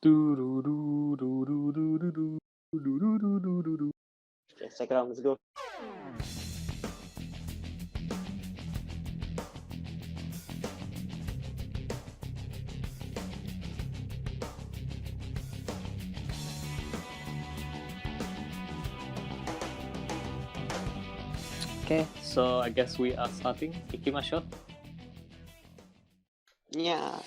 Okay, second round, let's go. Okay, so I guess we are starting. Ikimasho. Yeah.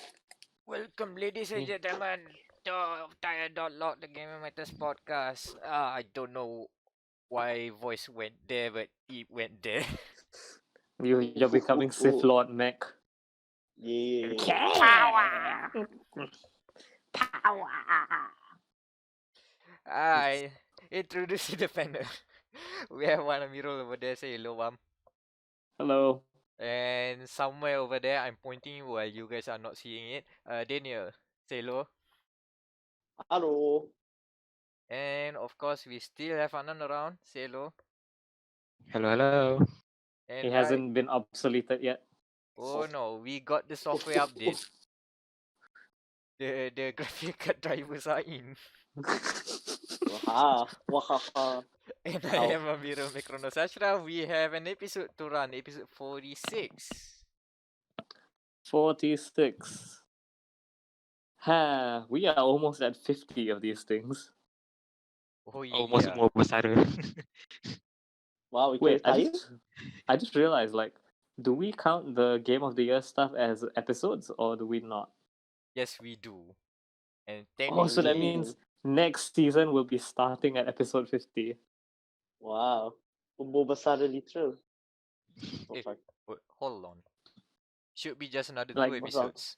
Welcome, ladies and gentlemen, to dia.log, the Game Matters podcast. I don't know why voice went there, but it went there. You're becoming Sith Lord Meck. Yeah. Power! I introduce the panel. We have one Amirul over there. Say hello, Wam. Hello. And somewhere over there, I'm pointing while you guys are not seeing it. Daniel, say hello. Hello. And of course, we still have Anan around. Say hello. Hello. And He hasn't been obsoleted yet. Oh no, we got the software update. The graphic card drivers are in. Wahaha. And I am Amiro Mikronos Ashraf. We have an episode to run, episode 46. 46. We are almost at 50 of these things. Oh yeah. Almost more besar. Wow, we Wait, can I just realized, like, do we count the Game of the Year stuff as episodes or do we not? Yes, we do. And Oh, so that technically, means next season will be starting at episode 50. Wow. Umbo besar literal. Oh, Eh, fuck. wait, hold on. Should be just another Like, 2 what's wrong? episodes.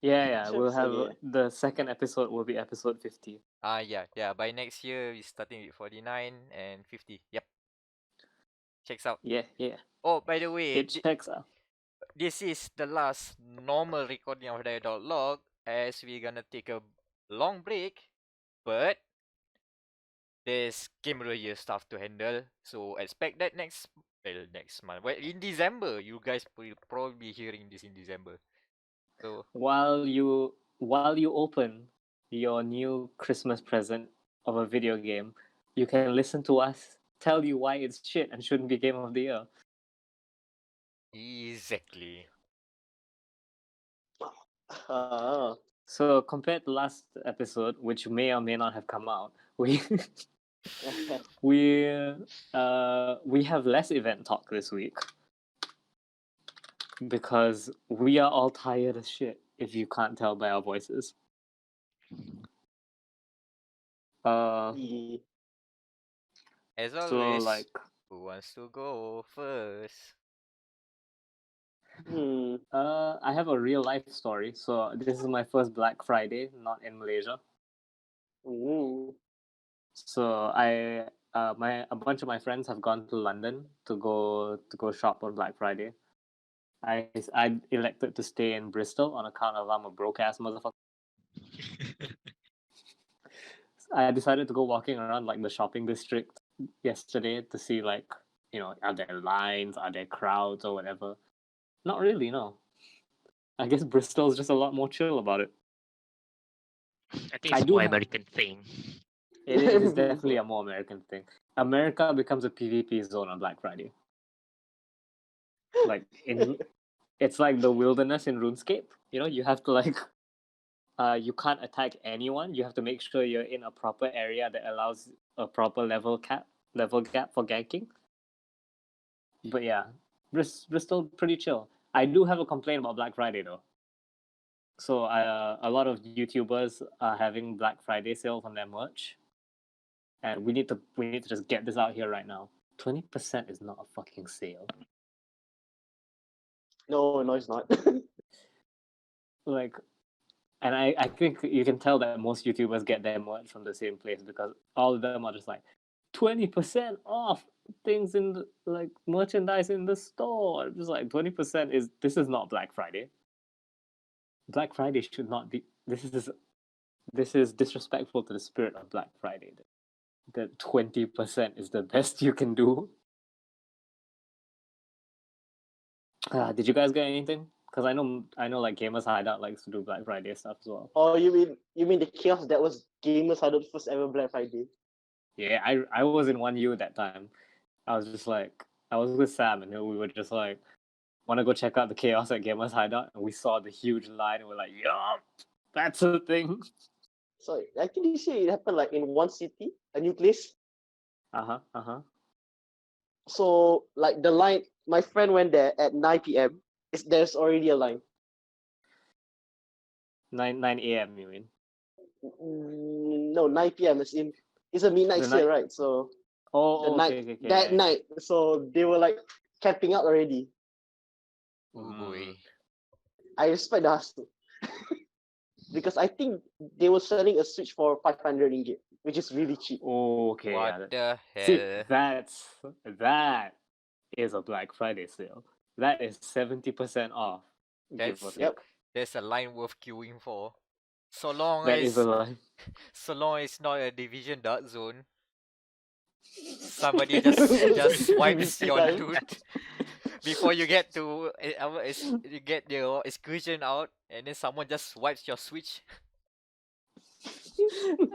Yeah, Sure, we'll so have yeah. the second episode will be episode 50. Yeah. By next year, we're starting with 49 and 50. Yep. Checks out. Yeah. Oh, by the way, It checks out. this is the last normal recording of dia.log as we're gonna take a long break, but there's Game of the Year stuff to handle. So expect that next month. Well, in December, you guys will probably be hearing this in December. So While you open your new Christmas present of a video game, you can listen to us tell you why it's shit and shouldn't be Game of the Year. exactly. So compared to last episode, which may or may not have come out, we have less event talk this week because we are all tired as shit. If you can't tell by our voices. Yeah. As So always, like, who wants to go first? I have a real life story. So this is my first Black Friday, not in Malaysia. Ooh. So a bunch of my friends have gone to London to go shop on Black Friday. I elected to stay in Bristol on account of I'm a broke ass motherfucker. I decided to go walking around like the shopping district yesterday to see, like, you know, are there lines, are there crowds or whatever. Not really, no. I guess Bristol's just a lot more chill about it. I think it's more American thing. It is definitely a more American thing. America becomes a PvP zone on Black Friday. Like it's like the wilderness in RuneScape. You know, you have to like you can't attack anyone. You have to make sure you're in a proper area that allows a proper level gap for ganking. But yeah, Bristol pretty chill. I do have a complaint about Black Friday though. So a lot of YouTubers are having Black Friday sales on their merch, and we need to just get this out here right now. 20% is not a fucking sale. No, it's not. Like, and I think you can tell that most YouTubers get their merch from the same place because all of them are just like 20% off things in the, like merchandise in the store. Just like 20% this is not Black Friday. Black Friday should not be. This is disrespectful to the spirit of Black Friday. That 20% is the best you can do. Did you guys get anything? because I know like Gamers Hideout likes to do Black Friday stuff as well. Oh, you mean the chaos that was Gamers Hideout first ever Black Friday? Yeah, I was in 1U that time. I was just like, I was with Sam and we were just like, want to go check out the chaos at Gamers Hideout, and we saw the huge line and we're like, yup, that's a thing. So I think this year it happened like in one city, a new place. So like the line, my friend went there at 9 p.m. There's already a line. 9 a.m. you mean? No, 9 p.m. It's a midnight The sale, night- right? So Oh, the night okay. that yeah. night, so they were like camping out already. Oh boy. I respect the hustle because I think they were selling a Switch for 500 ringgit, which is really cheap. Oh, okay. What yeah. the See, hell? that is a Black Friday sale. That is 70% off. Give or That's take. There's a line worth queuing for. So long That as is a line. so long it's not a Division Dark Zone. Somebody just wipes PvP your time. loot before you get to you get your excursion out, and then someone just wipes your Switch.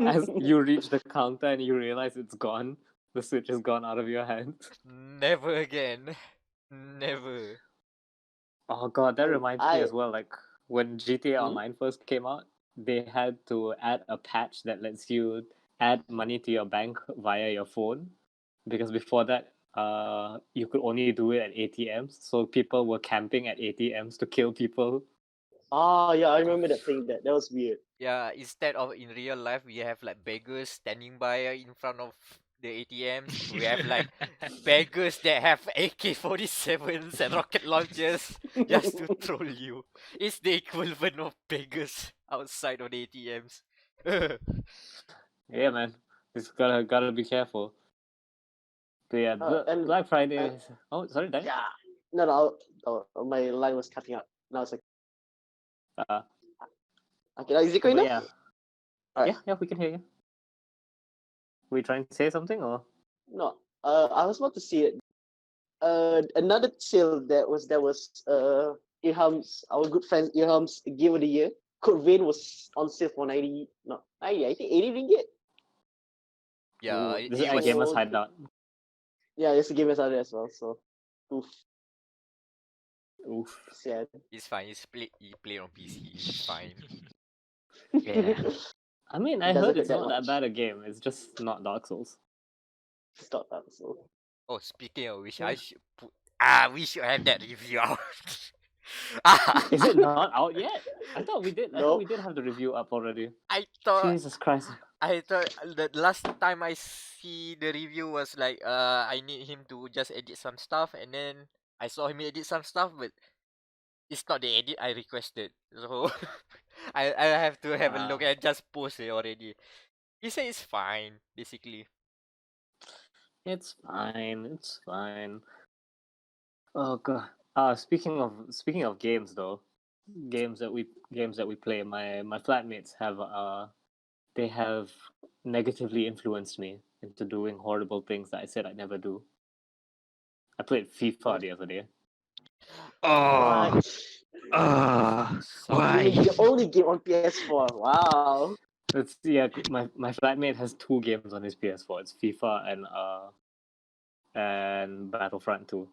As you reach the counter and you realize it's gone, the Switch is gone out of your hands. Never again. Never. Oh god, that reminds me I as well. Like when GTA Hmm? Online first came out, they had to add a patch that lets you add money to your bank via your phone, because before that, you could only do it at ATMs. So people were camping at ATMs to kill people. yeah, I remember that thing. That was weird. Yeah, instead of in real life, we have like beggars standing by in front of the ATMs. We have like beggars that have AK-47s and rocket launchers just to troll you. It's the equivalent of beggars outside of the ATMs. Yeah, man, just gotta be careful. But yeah, And Black Friday. Oh, sorry, Dan. yeah, no, my line was cutting out. Now it's like Uh, okay. Now is it going but now? yeah, Alright. yeah, we can hear you. Were you trying to say something or? No, I was about to see it. Another sale that was Ilham's, our good friend Ilham's Game of the Year. Code Vein was on sale for 90, no 90, I think 80 ringgit. Yeah, Ooh, it, this is it at was. Gamers Hideout. Yeah, there's a game out there as well. So, oof, Oof. sad. It's fine. You play on PC. It's fine. Yeah. I mean, It I doesn't heard hurt it's that not that much. bad a game. It's just not Dark Souls. Stop that. So, Oh, speaking of which, Yeah. we should have that review out. Is it not out yet? I thought we did. I No. thought we did have the review up already. I thought Jesus Christ. the last time I see the review was like I need him to just edit some stuff, and then I saw him edit some stuff, but it's not the edit I requested. So I have to have a look and just post it already. He said it's fine, basically. It's fine. It's fine. Oh god. Speaking of games though, games that we play. My flatmates have they have negatively influenced me into doing horrible things that I said I'd never do. I played FIFA the other day. Oh, what? why? The only game on PS4. Wow. It's my flatmate has 2 games on his PS4. It's FIFA and Battlefront 2.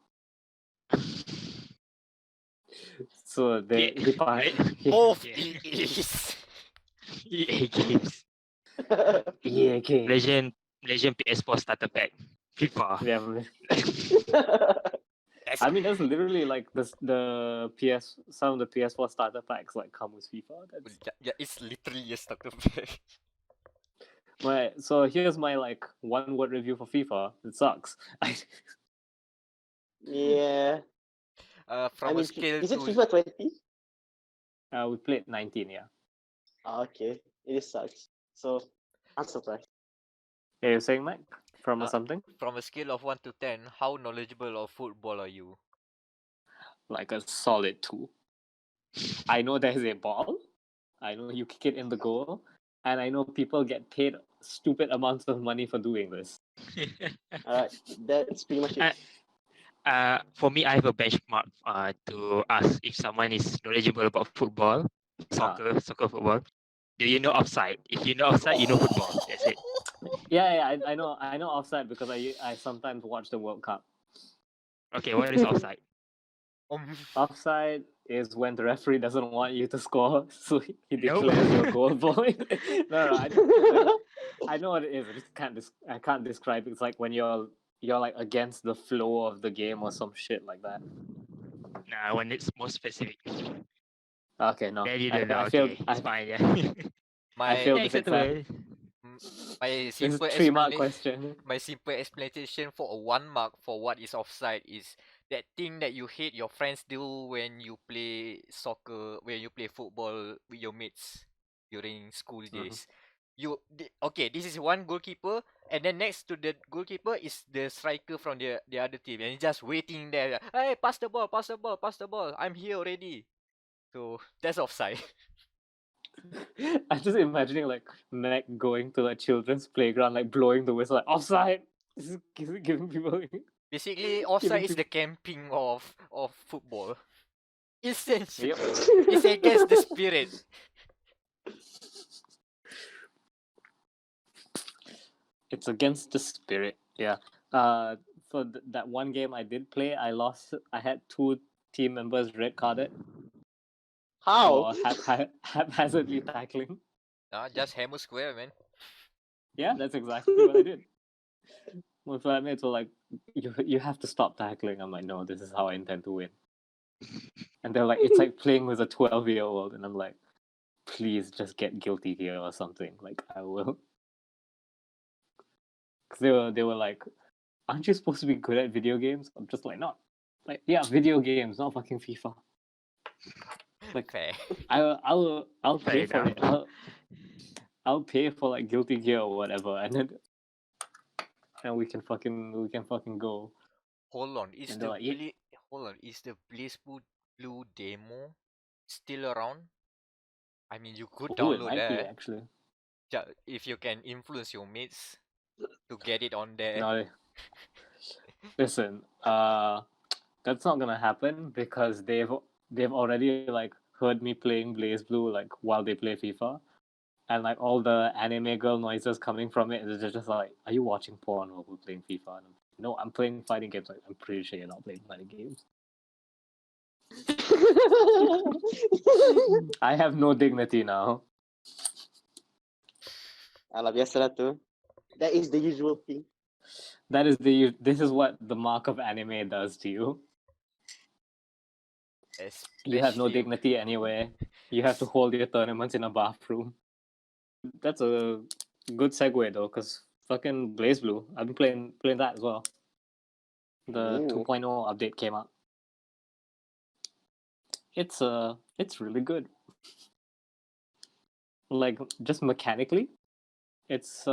So he buy Both Yeah. EAs. EA games. EA game. Legend PS4 starter pack. FIFA. Yeah, I mean that's literally like the some of the PS4 starter packs like come with FIFA. That's Yeah, it's literally a starter pack. so here's my like 1-word review for FIFA. It sucks. Yeah. From I mean, a scale is it to FIFA 20? We played 19, yeah. Okay. It sucks. So, I'm surprised. Yeah, you're saying Mac from something from a scale of 1 to 10, how knowledgeable of football are you? like a solid 2. I know there's a ball. I know you kick it in the goal, and I know people get paid stupid amounts of money for doing this. Alright, that's pretty much it. For me, I have a benchmark to ask if someone is knowledgeable about football, soccer football. Do you know offside? If you know offside, you know football. That's it. Yeah, I know offside because I sometimes watch the World Cup. Okay, what is offside? Offside is when the referee doesn't want you to score, so he Nope. declares your goal void. No, I know what it is. I just I can't describe it. It's like when you're like against the flow of the game or some shit like that. Nah, when it's more specific. Okay, no. Then you I don't know. failed. Okay, it's fine. Yeah. I My failed Yeah, this exam. acceptable. my This is simple 3-mark explanation. question. My simple explanation for a 1 mark for what is offside is that thing that you hate your friends do when you play soccer, when you play football with your mates during school days. Okay, this is one goalkeeper, and then next to the goalkeeper is the striker from the other team, and he's just waiting there. Hey, pass the ball, pass the ball, pass the ball. I'm here already. So that's offside. I'm just imagining like Meck going to a children's playground, like blowing the whistle, like offside. Just giving people. Basically, offside is people- the camping of football. Essentially, Yep. it's against the spirit. It's against the spirit. Yeah. For that one game I did play, I lost. I had 2 team members red carded How? for haphazardly tackling. Just hammer square, man. Yeah, that's exactly what I did. My flatmates were like, "You have to stop tackling." I'm like, "No, this is how I intend to win." And they're like, "It's like playing with a 12-year-old," and I'm like, "Please just get guilty here or something." Like I will. Because they were like, "Aren't you supposed to be good at video games?" I'm just like, "Not." Like, yeah, video games, not fucking FIFA. Like, Fair. I'll pay Fair for it. enough. I'll pay for like Guilty Gear or whatever, and we can fucking go. Hold on, is And the they're like, yeah. Blazblue Blue demo still around? I mean, you could Oh, it download might be that actually. if you can influence your mates to get it on there. No, listen. That's not gonna happen because they've already like heard me playing BlazBlue like while they play FIFA, and like all the anime girl noises coming from it. They're just like, "Are you watching porn while we're playing FIFA?" And no, I'm playing fighting games. Like, I'm pretty sure you're not playing fighting games. I have no dignity now. Alah, biasalah tu. That is the usual thing. This is what the mark of anime does to you. You have no Especially dignity anywhere. You have to hold your tournaments in a bathroom. That's a good segue though, because fucking BlazBlue, I've been playing that as well. The Ooh. 2.0 update came out. It's really good. Like just mechanically, it's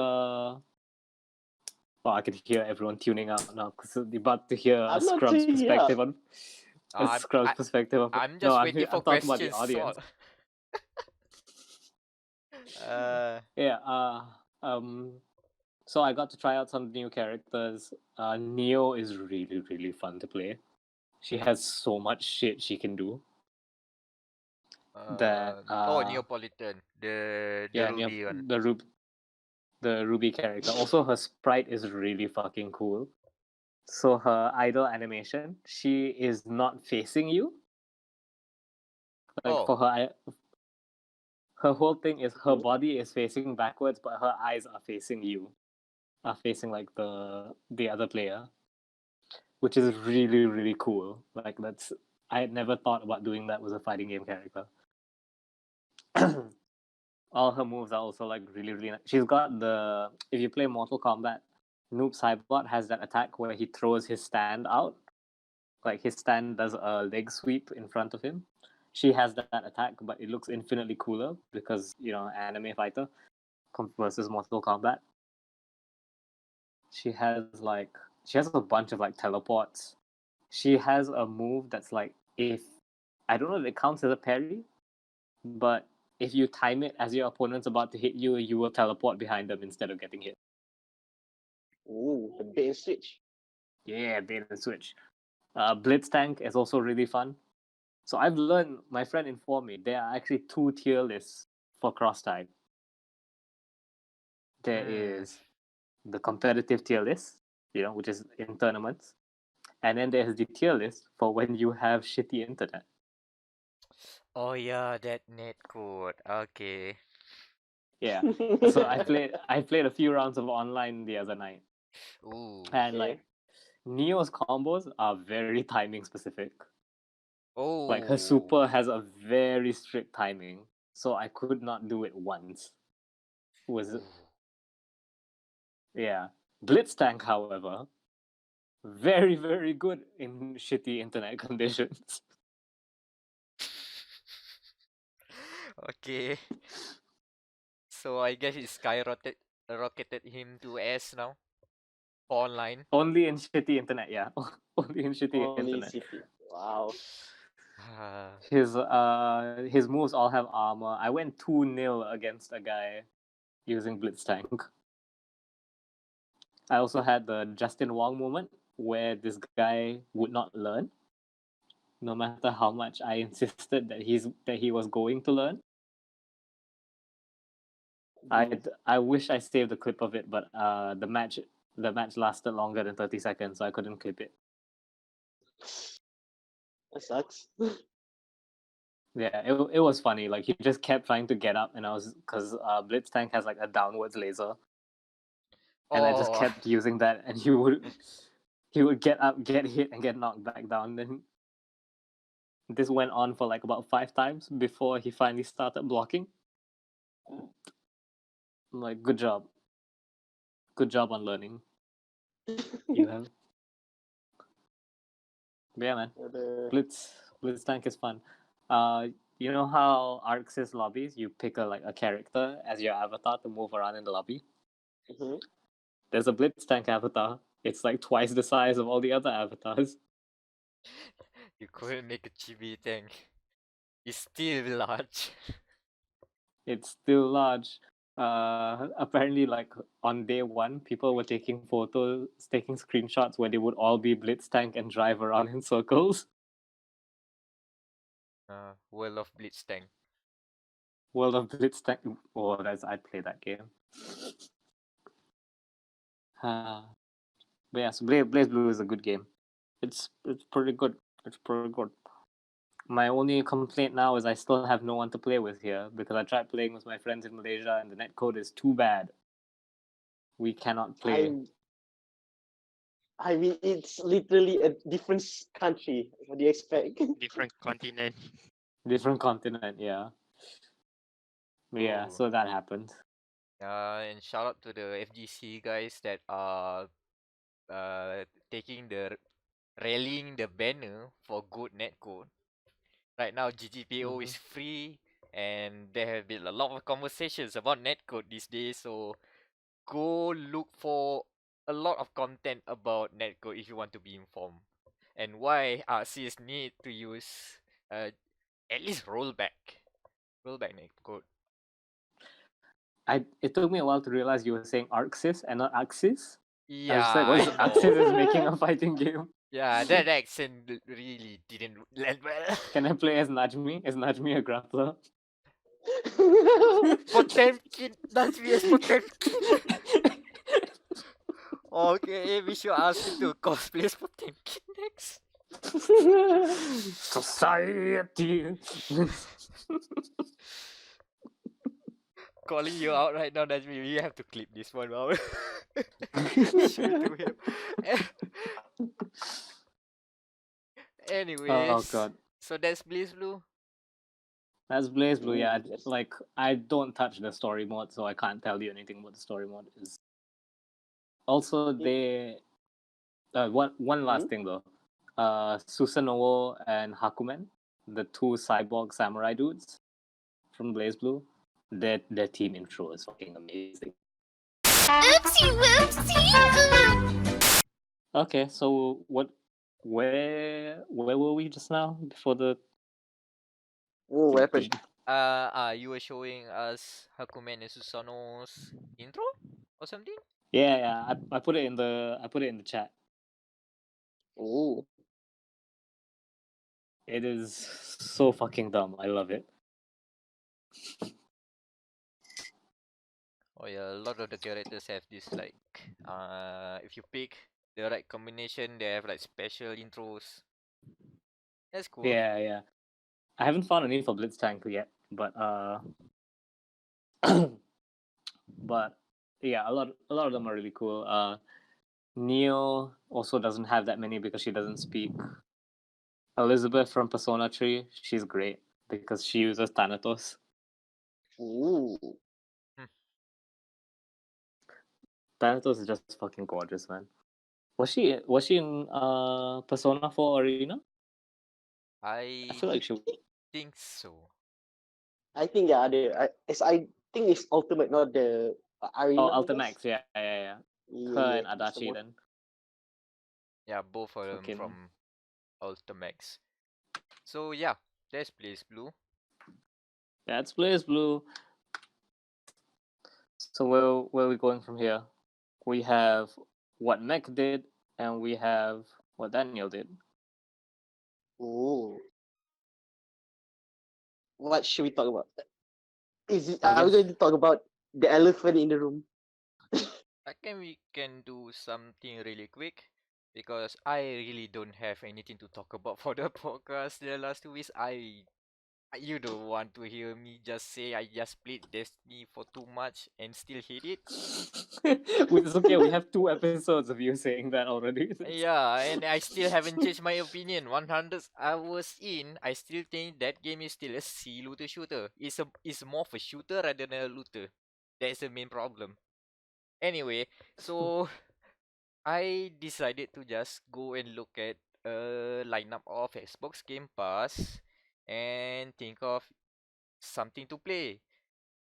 Oh, I can hear everyone tuning out now because they're about to hear a I'm not Scrub's tuning perspective out. on a Scrub's perspective of. I'm No, just waiting for I'm talking about the questions. audience. Yeah. So I got to try out some new characters. Neo is really, really fun to play. She has so much shit she can do. Neapolitan, the Yeah, Ruby one. the Ruby character. Also, her sprite is really fucking cool. So her idle animation, she is not facing you. Like Oh. for her whole thing is her body is facing backwards, but her eyes are facing you, are facing like the other player, which is really really cool. Like I had never thought about doing that with a fighting game character. All her moves are also like really really nice. She's got if you play Mortal Kombat, Noob Saibot has that attack where he throws his stand out, like his stand does a leg sweep in front of him. She has that attack, but it looks infinitely cooler because anime fighter versus Mortal Kombat. She has a bunch of like teleports. She has a move that's like, if I don't know if it counts as a parry, but if you time it as your opponent's about to hit you, you will teleport behind them instead of getting hit. Ooh, the bait and switch. Yeah, bait and switch. Blitz Tank is also really fun. So I've learned. My friend informed me there are actually 2 tier lists for Cross Tag. There is the competitive tier list, which is in tournaments, and then there's the tier list for when you have shitty internet. Oh yeah, that netcode. Okay. Yeah. So I played a few rounds of online the other night, Ooh. and Okay. Neo's combos are very timing specific. Like her Oh. super has a very strict timing, so I could not do it once. Ooh. Yeah. Blitz Tank, however, very, very good in shitty internet conditions. Okay. So I guess it rocketed him to S now. Online. Only in shitty internet, yeah. Only in shitty Only internet. city. Wow. His moves all have armor. I went 2-0 against a guy using Blitz Tank. I also had the Justin Wong moment where this guy would not learn, no matter how much I insisted that he was going to learn. I wish I saved the clip of it, but the match lasted longer than 30 seconds, so I couldn't clip it. That sucks. Yeah, it was funny. Like he just kept trying to get up, and because Blitz Tank has like a downwards laser, and I just Oh. kept using that, and he would get up, get hit, and get knocked back down. Then this went on for like about 5 times before he finally started blocking. I'm like, good job on learning. You have. But yeah, man. Blitz Tank is fun. You know how Arxis lobbies, you pick a character as your avatar to move around in the lobby? Mhm. There's a Blitz Tank avatar. It's like twice the size of all the other avatars. You couldn't make a chibi tank. It's still large. It's still large. Apparently, like on day 1, people were taking photos, taking screenshots where they would all be Blitz Tank and drive around in circles. World of Blitz Tank. World of Blitz Tank. Oh, I'd play that game. But yeah, so Blazblue is a good game. It's pretty good. It's pretty good. My only complaint now is I still have no one to play with here because I tried playing with my friends in Malaysia and the netcode is too bad. We cannot play. I mean, it's literally a different country. What do you expect? Different continent. Different continent, yeah. Yeah, Ooh. so that happened. And shout out to the FGC guys that are taking rallying the banner for good netcode. Right now, GGPO is free, and there have been a lot of conversations about netcode these days. So go look for a lot of content about netcode if you want to be informed, and why RCs need to use at least rollback netcode. It took me a while to realize you were saying Arxis and not Axis. I was Yeah, like, what I is know. Axis is making a fighting game? Yeah, that accent really didn't land well. Can I play as Najmi? Is Najmi a grappler? Potemkin, that's me as Potemkin. Okay, we should ask him to cosplay as Potemkin next. Society. Calling you out right now, that's me. We have to clip this one out. Show it to him. Anyways, Oh god. so that's Blazblue. That's Blazblue, yeah. Yes. Like I don't touch the story mode, so I can't tell you anything about the story mode. Is also they one last thing though. Susanoo and Hakumen, the 2 cyborg samurai dudes from Blazblue, their team intro is fucking amazing. Oopsie whoopsie. Okay, so where were we just now before the Oh, what happened? You were showing us Hakumen and Susanoo's intro or something? Yeah, I put it in the chat. Oh. It is so fucking dumb. I love it. Oh yeah, a lot of the characters have this like if you pick the right combination, they have like special intros. That's cool. Yeah, yeah. I haven't found any for Blitztank yet, but but yeah, a lot of them are really cool. Neo also doesn't have that many because she doesn't speak. Elizabeth from Persona 3, she's great because she uses Thanatos. Ooh. Thanatos is just fucking gorgeous, man. Was she in Persona 4 Arena? I I feel like she think so. I think I think it's ultimate, not the arena. I guess. Ultimax, yeah. Yeah, Her yeah, and that's the Adachi one. then. Yeah, both of them Fucking from Ultimax. So yeah, that's Blazblue. that's Blazblue. So where are we going from here? We have what Meck did, and we have what Daniel did. Ooh. What should we talk about? I Are we guess going to talk about the elephant in the room? I can we can do something really quick because I really don't have anything to talk about for the podcast the last 2 weeks. You don't want to hear me just say I just played Destiny for too much and still hate it. it's okay. We have 2 episodes of you saying that already. Yeah, and I still haven't changed my opinion. 100 hours in, I still think that game is still a C looter shooter. It's more of a shooter rather than a looter. That's the main problem. Anyway, so I decided to just go and look at a lineup of Xbox Game Pass and think of something to play.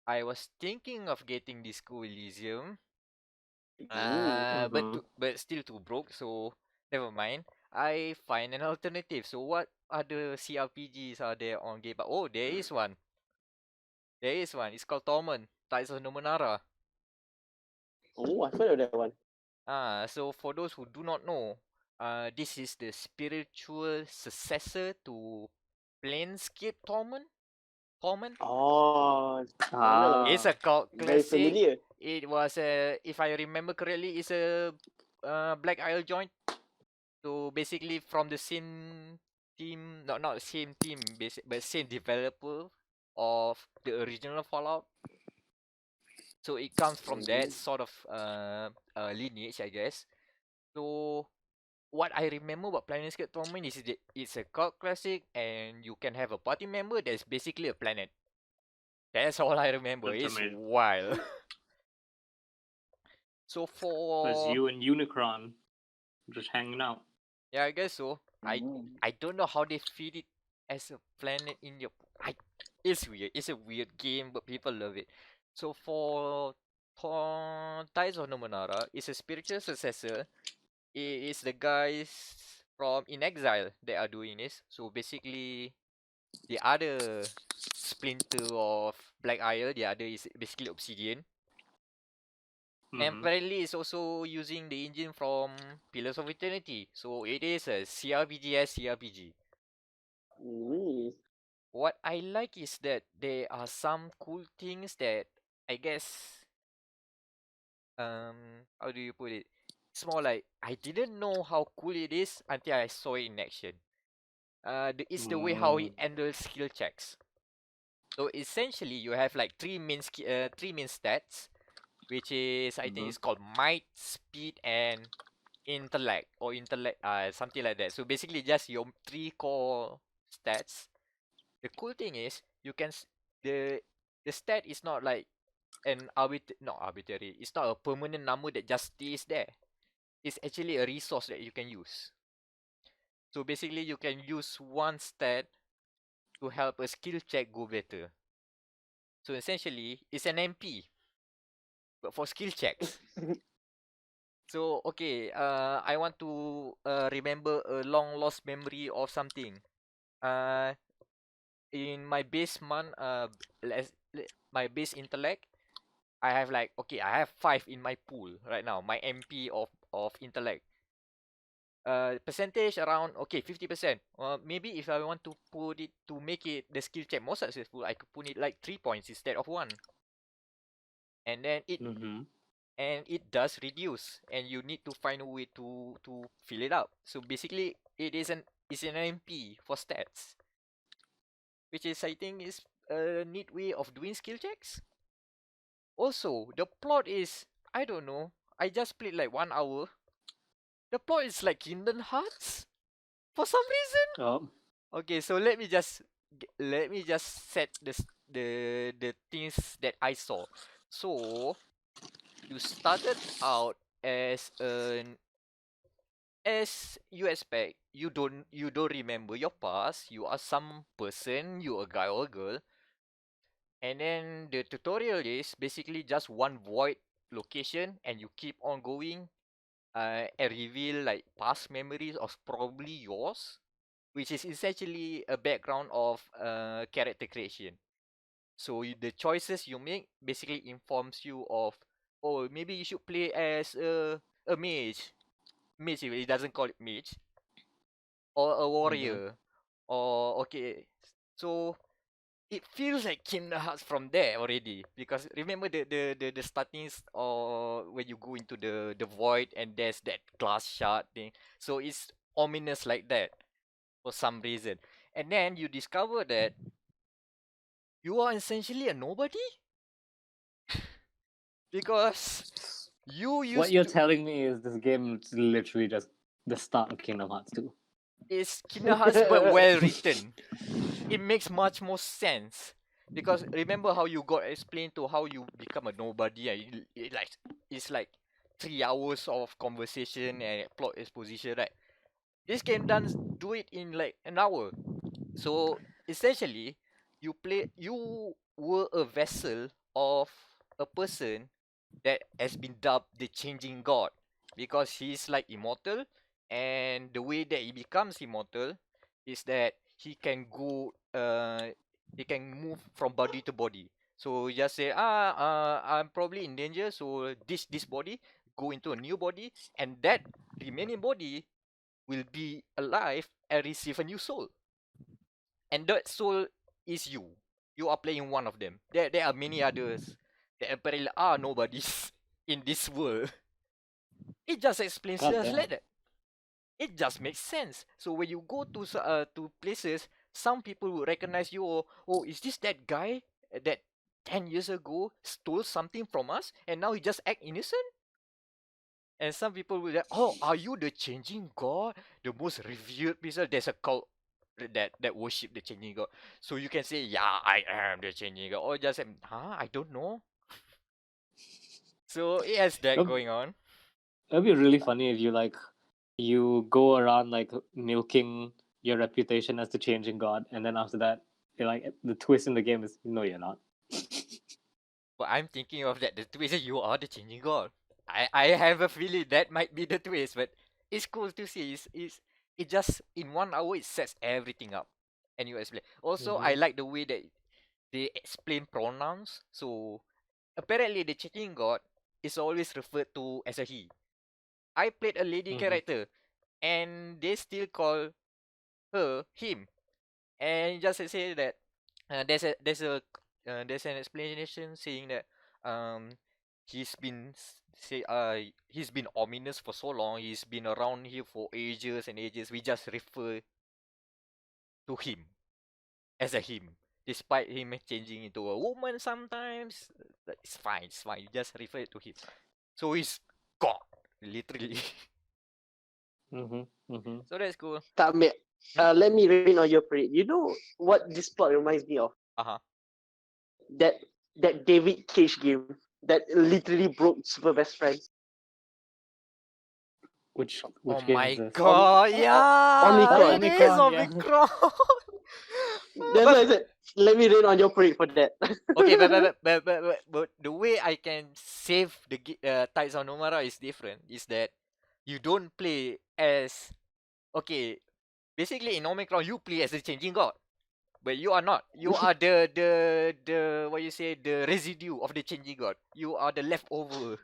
I was thinking of getting Disco Elysium, Ooh. but still too broke, so never mind. I find an alternative. So what other CRPGs are there on Game Pass? Oh, there is one. There is one. It's called Torment, Tides of Numenara. Oh, I heard of that one. So for those who do not know, this is the spiritual successor to Planescape Torment. Torment. Oh, It's Ah, a cult very classic. familiar. It was if I remember correctly, it's a Black Isle joint. So basically from the same team, not same team, but same developer of the original Fallout. So it comes from that sort of lineage, I guess. So what I remember about Planescape Torment is that it's a cult classic, and you can have a party member that's basically a planet. That's all I remember. That's It's amazing. wild. So was for you and Unicron just hanging out. yeah, I guess so. Ooh. I don't know how they feed it as a planet in your. It's weird. It's a weird game, but people love it. So for Tides of Numenara, it's a spiritual successor. It is the guys from In Exile that are doing this. So basically, the other splinter of Black Isle, the other is basically Obsidian. And Mhm. apparently it's also using the engine from Pillars of Eternity. So it is a CRPG as CRPG. Ooh. What I like is that there are some cool things that I guess how do you put it? It's more like I didn't know how cool it is until I saw it in action. It's the way how it handles skill checks. So essentially you have like three main stats, which is I think it's called might, speed, and intellect or intellect something like that. So basically just your three core stats. The cool thing is you can the stat is not like not arbitrary. It's not a permanent number that just stays there. It's actually a resource that you can use. So basically you can use one stat to help a skill check go better. So essentially it's an MP but for skill checks. So okay, I want to remember a long lost memory of something. Uh, in my base month, my base intellect, I have like okay, I have 5 in my pool right now. My MP of intellect. percentage around, okay, 50%. Maybe if I want to put it to make it the skill check more successful, I could put it like 3 points instead of 1. And then it does reduce, and you need to find a way to fill it up. So basically it's an MP for stats, which is, I think, is a neat way of doing skill checks. Also, the plot is, I don't know, I just played like 1 hour. The plot is like Kingdom Hearts for some reason. Oh. Okay, so let me just set the things that I saw. So you started out as you expect, you don't remember your past. You are some person, you a guy or a girl. And then the tutorial is basically just one void location, and you keep on going and reveal like past memories of probably yours, which is essentially a background of character creation. So the choices you make basically informs you of, oh, maybe you should play as a mage. Mage, it doesn't call it mage. Or a warrior. Or, okay, so it feels like Kingdom Hearts from there already, because remember the startings, or when you go into the void and there's that glass shard thing. So it's ominous like that for some reason. And then you discover that you are essentially a nobody, because you used What you're to telling me is this game is literally just the start of Kingdom Hearts 2. is Kingdom Hearts but well written. It makes much more sense, because remember how you got explained to how you become a nobody, and it's like 3 hours of conversation and plot exposition, right? This game does do it in like an hour. So essentially, you were a vessel of a person that has been dubbed the changing god, because he's like immortal, and the way that he becomes immortal is that he can move from body to body. So you just say, I'm probably in danger, so this body go into a new body, and that remaining body will be alive and receive a new soul. And that soul is you. You are playing one of them. There are many others that apparently are nobodies in this world. It just explains God just damn. like that. It just makes sense. So when you go to places, some people will recognize you. Oh, is this that guy that 10 years ago stole something from us, and now he just act innocent? And some people will like, oh, are you the changing god? The most revered person. There's a cult that worship the changing god. So you can say, yeah, I am the changing god. Or just say, I don't know. So it has that going on. It'd be really funny if you go around like milking your reputation as the changing god, and then after that, the twist in the game is no, you're not. But I'm thinking of that. The twist is you are the changing god. I have a feeling that might be the twist, but it's cool to see. It just in 1 hour it sets everything up, and you explain. Also, I like the way that they explain pronouns. So apparently, the changing god is always referred to as a he. I played a lady character, and they still call her him, and just say that there's an explanation saying that he's been he's been ominous for so long. He's been around here for ages and ages. We just refer to him as a him, despite him changing into a woman sometimes. It's fine. It's fine. You just refer to him. So he's God, literally. So that's cool. Meck, let me rain on your parade. You know what this plot reminds me of? That David Cage game that literally broke Super Best Friends. Which Oh game my is this? god, yeah! Omicron. It is Omicron, yeah. Omicron! That's why I said, let me rain on your parade for that. Okay, but the way I can save the Tides of Numenara is different. Is that you don't play as... Okay, basically in Omicron, you play as the changing god. But you are not. You are the what you say, the residue of the changing god. You are the leftover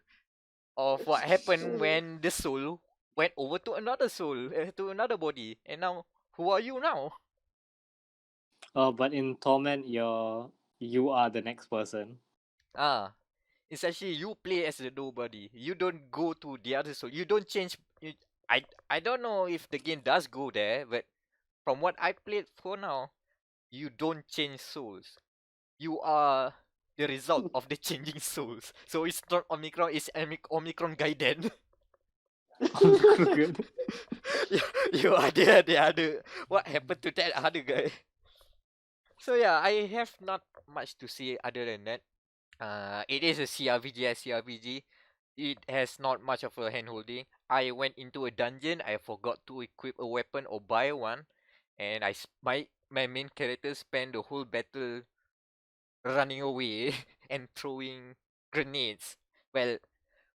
of what happened when the soul went over to another soul, to another body, and now who are you now? Oh, but in Torment, you are the next person. Ah, it's actually you play as the nobody. You don't go to the other soul. You don't change. I don't know if the game does go there, but from what I played for now, you don't change souls. You are the result of the changing souls. So it's not Omicron, it's Omicron Gaiden. Good. You are the other. What happened to that other guy? So yeah, I have not much to say other than that. It is a CRPG. It has not much of a hand holding. I went into a dungeon. I forgot to equip a weapon or buy one, and my main character spent the whole battle running away and throwing grenades. Well,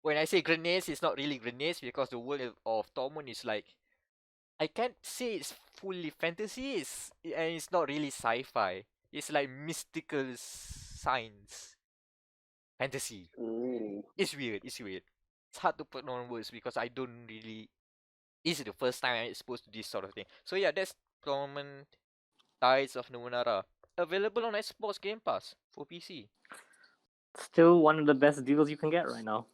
when I say grenades, it's not really grenades because the world of Torment is like, I can't say it's fully fantasy. And it's not really sci-fi. It's like mystical science fantasy. Mm. It's weird. It's weird. It's hard to put on words because I don't really. This is the first time I'm exposed to this sort of thing. So yeah, that's Torment Tides of Numenara. Available on Xbox Game Pass for PC. Still one of the best deals you can get right now.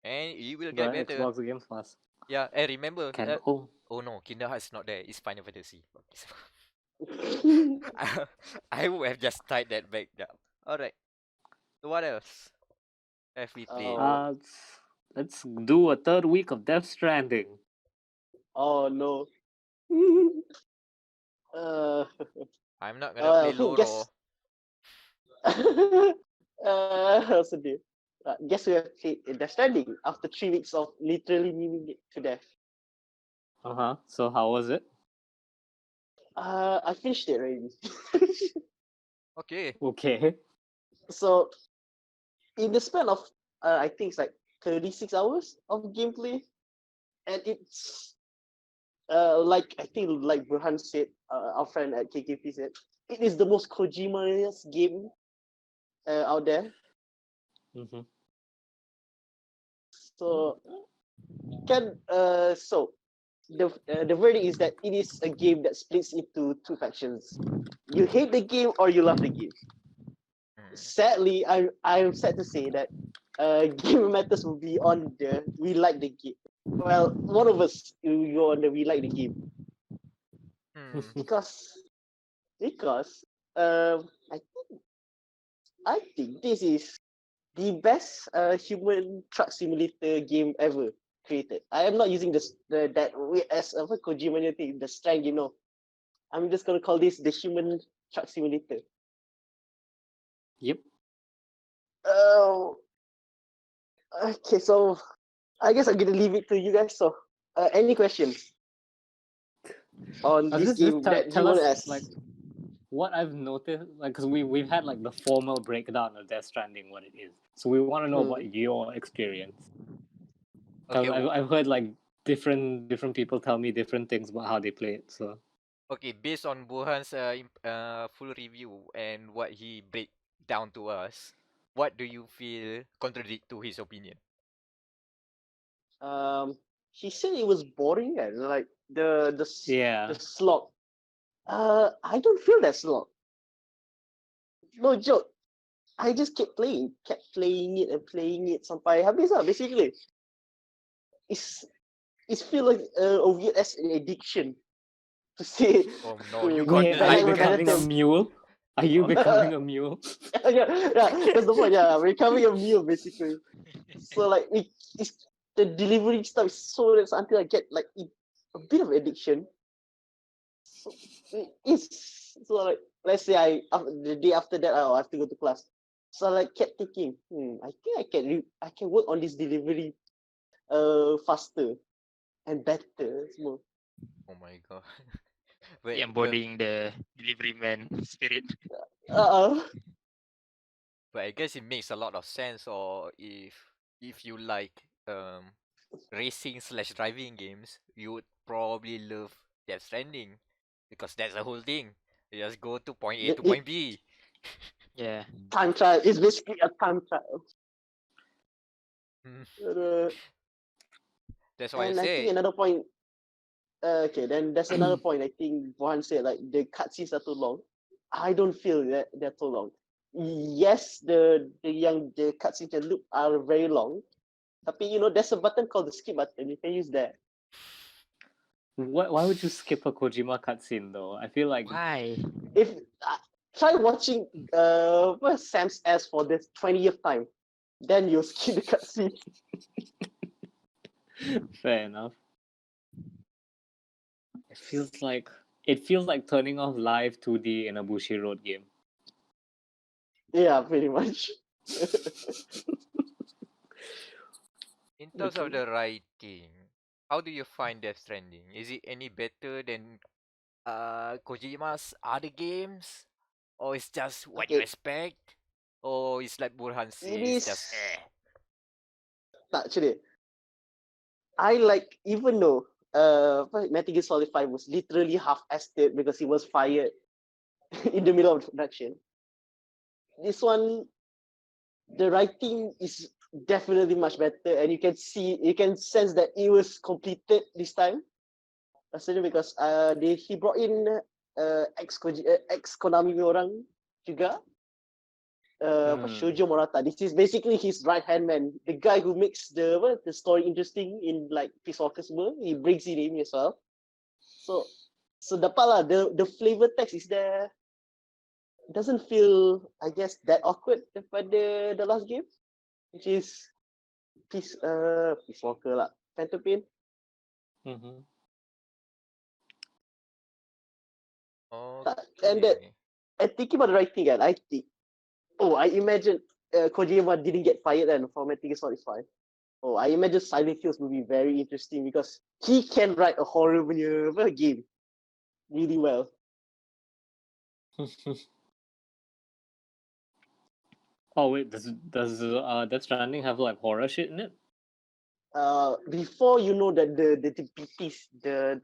And it will The get better. Xbox Game Pass. Yeah, and remember. Can Oh no, Kingdom Hearts is not there. It's Final Fantasy. I would have just tied that back down. Alright. So what else have we played? Let's do a third week of Death Stranding. Oh no. uh, I'm not gonna play who Loro. guess? Also do. Guess we have played Death Stranding after 3 weeks of literally meaning it to death. So how was it? I finished it already. Okay. Okay. So in the span of I think it's like 36 hours of gameplay, and it's like I think like Burhan said, our friend at KKP said, it is the most Kojima-esque game out there. Mm-hmm. So so the verdict is that it is a game that splits into two factions. You hate the game or you love the game. Sadly, I'm sad to say that Game Matters will be on the we like the game. Well, one of us will go on the we like the game because I think this is the best human truck simulator game ever created. I am not using that as a Kojima thing, the strength, I'm just gonna call this the human truck simulator. Yep. Okay, so I guess I'm gonna leave it to you guys. So, any questions on this game that you want to ask? Like what I've noticed, like, because we've had like the formal breakdown of Death Stranding, what it is. So we want to know about your experience. Because I've heard like different people tell me different things about how they play it. So okay, based on Burhan's full review and what he break down to us, what do you feel contradict to his opinion? He said it was boring and like the slog. I don't feel that slog. No joke. I just kept playing it sampai habis lah basically. It's feel like a weird as an addiction to say. Oh no, you Wait, got are you becoming a mule? Are you becoming a mule? yeah, that's the point. Yeah, becoming a mule basically. So like it's the delivery stuff is so nice until I get like a bit of addiction. So it's so like let's say the day after that I have to go to class. So I like kept thinking, I think I can work on this delivery faster and better. More. Oh my god. Embodying the delivery man spirit. But I guess it makes a lot of sense, or if you like racing / driving games, you would probably love Death Stranding because that's the whole thing. You just go to point A to point B. Yeah. Time trial. It's basically a time trial. That's why I And I think say another point. Okay, then there's another point. I think Juan said like the cutscenes are too long. I don't feel that they're too long. Yes, the cutscenes can look are very long. Tapi there's a button called the skip button. You can use that. Why would you skip a Kojima cutscene though? I feel like Why? If try watching Sam's ass for the 20th time, then you'll skip the cutscene. fair enough. It feels like turning off live 2D in a Bushiroad game. Yeah, pretty much. in terms of the writing, how do you find Death Stranding? Is it any better than Kojima's other games? Or it's just what you Okay, expect? Or it's like Burhan it says, is just actually. I like even though Metal Gear Solid 5 was literally half-assed because he was fired in the middle of production. This one, the writing is definitely much better, and you can sense that it was completed this time. Especially because he brought in ex Konami orang juga. Shoujo Morata. This is basically his right hand man, the guy who makes the story interesting in like Peace Walker's world. He brings it in as well. So dapat lah the flavor text is there. It doesn't feel, I guess, that awkward daripada the last game, which is Peace Walker lah, Phantom Pain. Mm-hmm. And thinking about the writing, kan, I imagine Kojima didn't get fired then for Metal Gear Solid 5. Oh, I imagine Silent Hills will be very interesting because he can write a horror punya game really well. Oh wait, does Death Stranding have like horror shit in it? Before you know that the PPs, the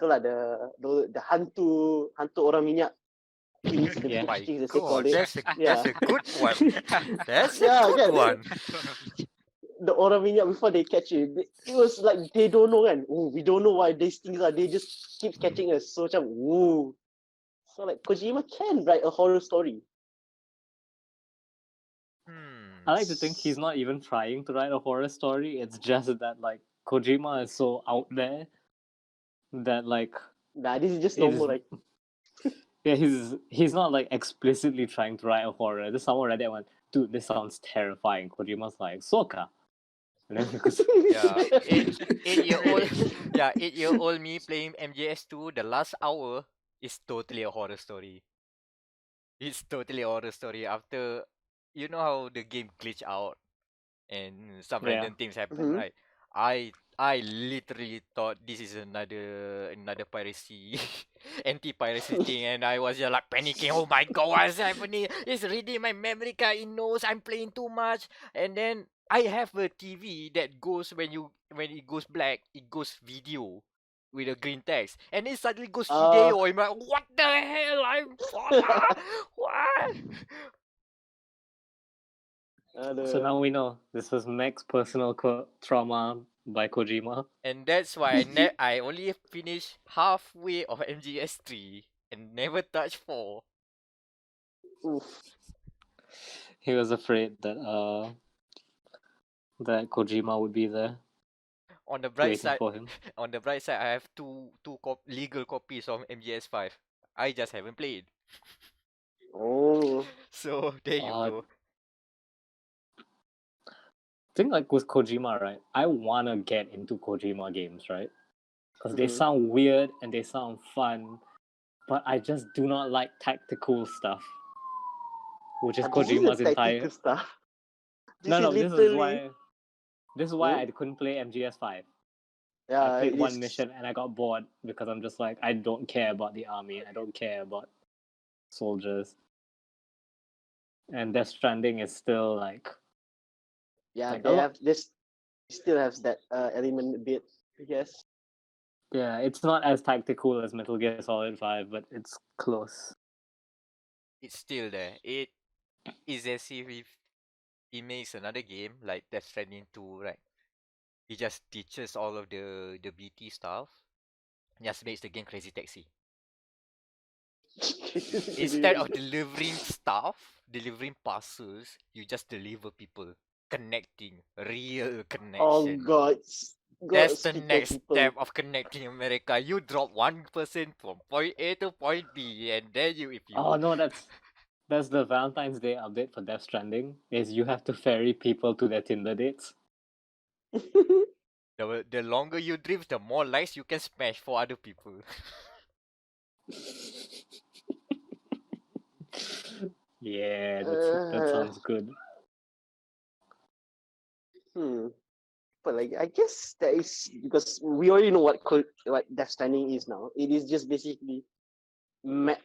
hantu orang minyak things, the Yeah. my things as they call god, it. that's a good one. That's a Yeah, good kan? one. The orang minyak before they catch you, it was like they don't know kan. Oh, we don't know why these things are. They just keep catching us. So macam, ooh. So like Kojima can write a horror story. I like to think he's not even trying to write a horror story. It's just that like Kojima is so out there that like Nah, this is just it is- normal, right? yeah, he's not like explicitly trying to write a horror. There's someone read that one, dude, this sounds terrifying. Kojima's like, Soka. And then because Yeah, 8-year-old, 8-year-old me playing MGS2, the last hour is totally a horror story. It's totally a horror story after, you know how the game glitch out and some Yeah. random things happen, right? I literally thought this is another piracy, anti-piracy thing, and I was just like panicking. Oh my god, what's happening? It's reading my memory card. It knows I'm playing too much, and then I have a TV that goes when it goes black, it goes video with a green text, and it suddenly goes video. I'm like, what the hell? What? So now we know this was Meck's personal trauma by Kojima. And that's why I only finished halfway of MGS3 and never touched 4. Oof. He was afraid that Kojima would be there On the bright waiting side, for him. I have two legal copies of MGS5. I just haven't played. Oh. So there you go. Thing like with Kojima, right? I wanna get into Kojima games, right? Because they Mhm. sound weird and they sound fun, but I just do not like tactical stuff, which is This isn't Kojima's tactical entire. stuff. This literally... is why I couldn't play MGS5. Yeah, I played it one is- mission and I got bored because I'm just like, I don't care about the army. I don't care about soldiers. And Death Stranding is still like, Yeah, like they have this. Still has that element a bit, I guess. yeah, it's not as tactical as Metal Gear Solid 5, but it's close. It's still there. It is as if he makes another game like Death Stranding 2, right? He just teaches all of the BT stuff. Just makes the game crazy taxi. Instead of delivering stuff, delivering parcels, you just deliver people. Connecting. Real Oh connection. God, That's the speak of next people. step of connecting America. You drop one person from point A to point B, and then if you Oh no, that's the Valentine's Day update for Death Stranding. Is you have to ferry people to their Tinder dates. the longer you drift, the more likes you can smash for other people. Yeah, that sounds good. But like, I guess that is because we already know what Death Stranding is now. It is just basically Mad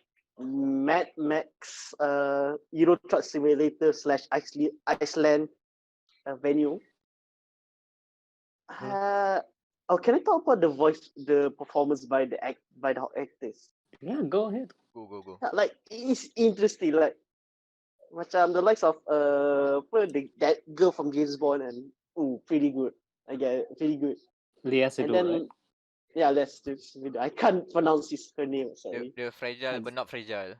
Max Euro Truck Simulator / Iceland venue. Can I talk about the performance by the actors? Yeah, go ahead. Go. Yeah, like it's interesting. Like macam the likes of that girl from James Bond and pretty good. I get it, pretty good. Lea And Seydoux, then right? yeah, I can't pronounce her name. Sorry. They're fragile, but not fragile.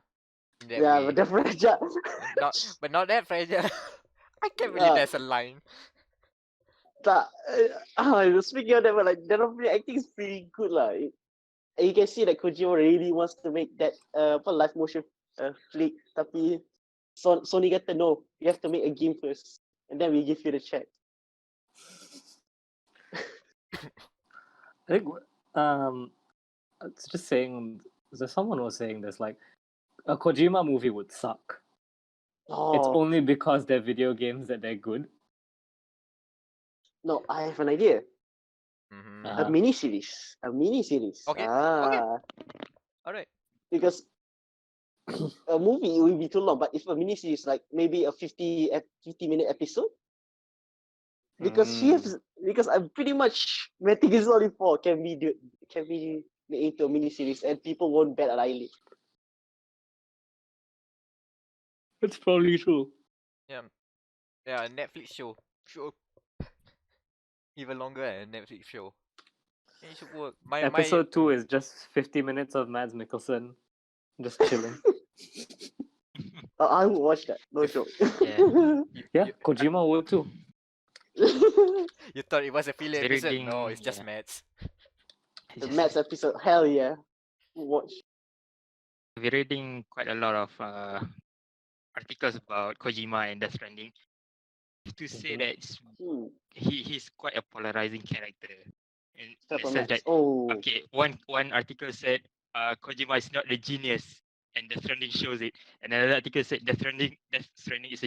In that Yeah, way. but the fragile. Not that fragile. I can't believe that's a line. Speaking of that, but like the acting is pretty good lah. You can see that Kojima really wants to make that live motion flick. Tapi Sony kata no, you have to make a game first, and then we give you the check. I think it's just saying. Someone was saying this, like a Kojima movie would suck. It's only because they're video games that they're good. No, I have an idea. Mm-hmm. A mini series. Okay. All right. Because a movie will be too long, but if a mini series, like maybe a 50-minute episode, because I'm pretty much Metal Gear Solid 4 can be made into a mini series and people won't bat an eyelid. It's probably true. Yeah, Netflix show. Sure. Even longer Netflix show. It should work. Episode 2 is just 50 minutes of Mads Mikkelsen just chilling. I will watch that. No joke. Yeah, Kojima would too. You thought it was a filler episode? No, it's just Mads. The Mads episode, hell yeah. Watch. We're reading quite a lot of articles about Kojima and Death Stranding. To say that he's quite a polarizing character. In the sense that, okay, one article said Kojima is not a genius, and Death Stranding shows it. And another article said Death Stranding is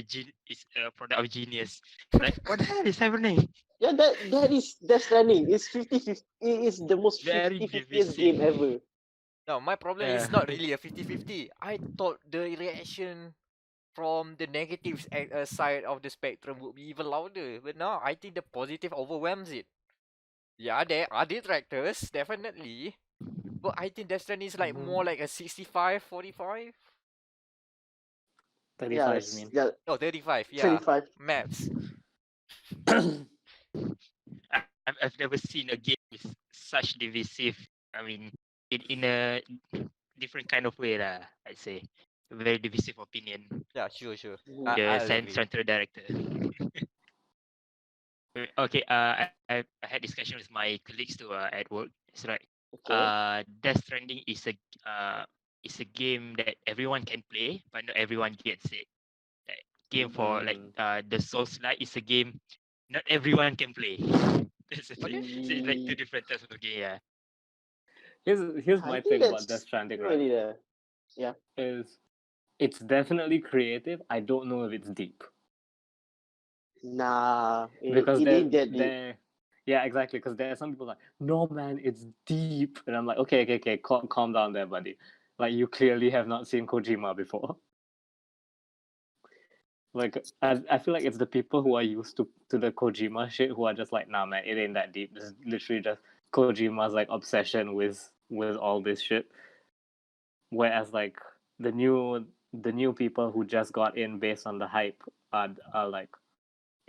a product of genius. Like, what the hell is happening? Yeah, that is Death Stranding. It's 50-50. It is the most 50-50 game ever. No, my problem is not really a 50-50. I thought the reaction from the negative side of the spectrum would be even louder. But now, I think the positive overwhelms it. Yeah, there are detractors, definitely. But I think Death Stranding is like more like a 65-45. 35, you mean? Yeah. No, 35, yeah. 35. Maps. I've never seen a game with such divisive, I mean, in a different kind of way, I'd say. A very divisive opinion. Yeah, sure. The central director. Okay, I had discussion with my colleagues too at work. It's like, Death Stranding is a game that everyone can play, but not everyone gets it. Like, game for like the Souls-like is a game not everyone can play. So it's like two different types of game. Yeah. Here's my thing about Death Stranding, right? Really is it's definitely creative. I don't know if it's deep. Nah, because it ain't that deep. Yeah, exactly. Because there are some people like, no man, it's deep, and I'm like, okay, calm down there, buddy. Like, you clearly have not seen Kojima before. Like, I feel like it's the people who are used to the Kojima shit who are just like, nah, man, it ain't that deep. It's literally just Kojima's like obsession with all this shit. Whereas like the new people who just got in based on the hype are like,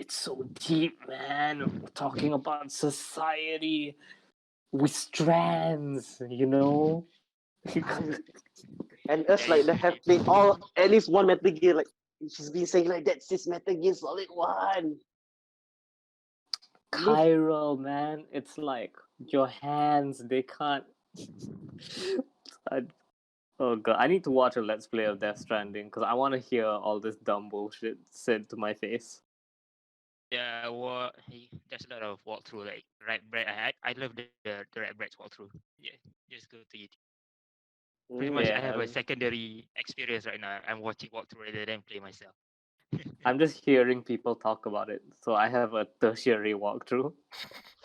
It's so deep, man. We're talking about society with strands, you know. And us Yeah, like it's that have really played all at least one Metal Gear. Like she's been saying like that's this Metal Gear Solid 1. Chiral, man. It's like your hands, they can't. Oh god, I need to watch a Let's Play of Death Stranding because I want to hear all this dumb bullshit said to my face. yeah. There's a lot of walkthrough like Red Bread. I love the Red Bread's walkthrough. Yeah, just go to YouTube. Pretty much, I have Yeah, a secondary experience right now. I'm watching walkthrough rather than play myself. I'm just hearing people talk about it, so I have a tertiary walkthrough.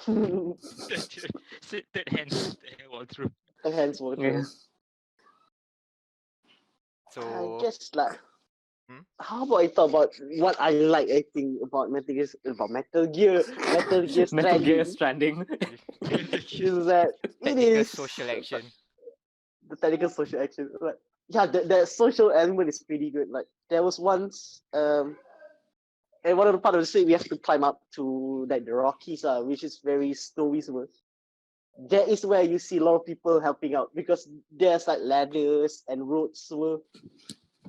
Third hand walkthrough. Hands were Yeah. I So, guess like Hmm? how about I talk about what I like I think about Metal Gear Metal Gear Metal Gear Stranding Stranding. is that it technical is social action. the technical social action. Like yeah, the social element is pretty good. Like there was once and one of the part of the street we have to climb up to like the Rockies, which is very snowy. That is where you see a lot of people helping out because there's like ladders and roads. So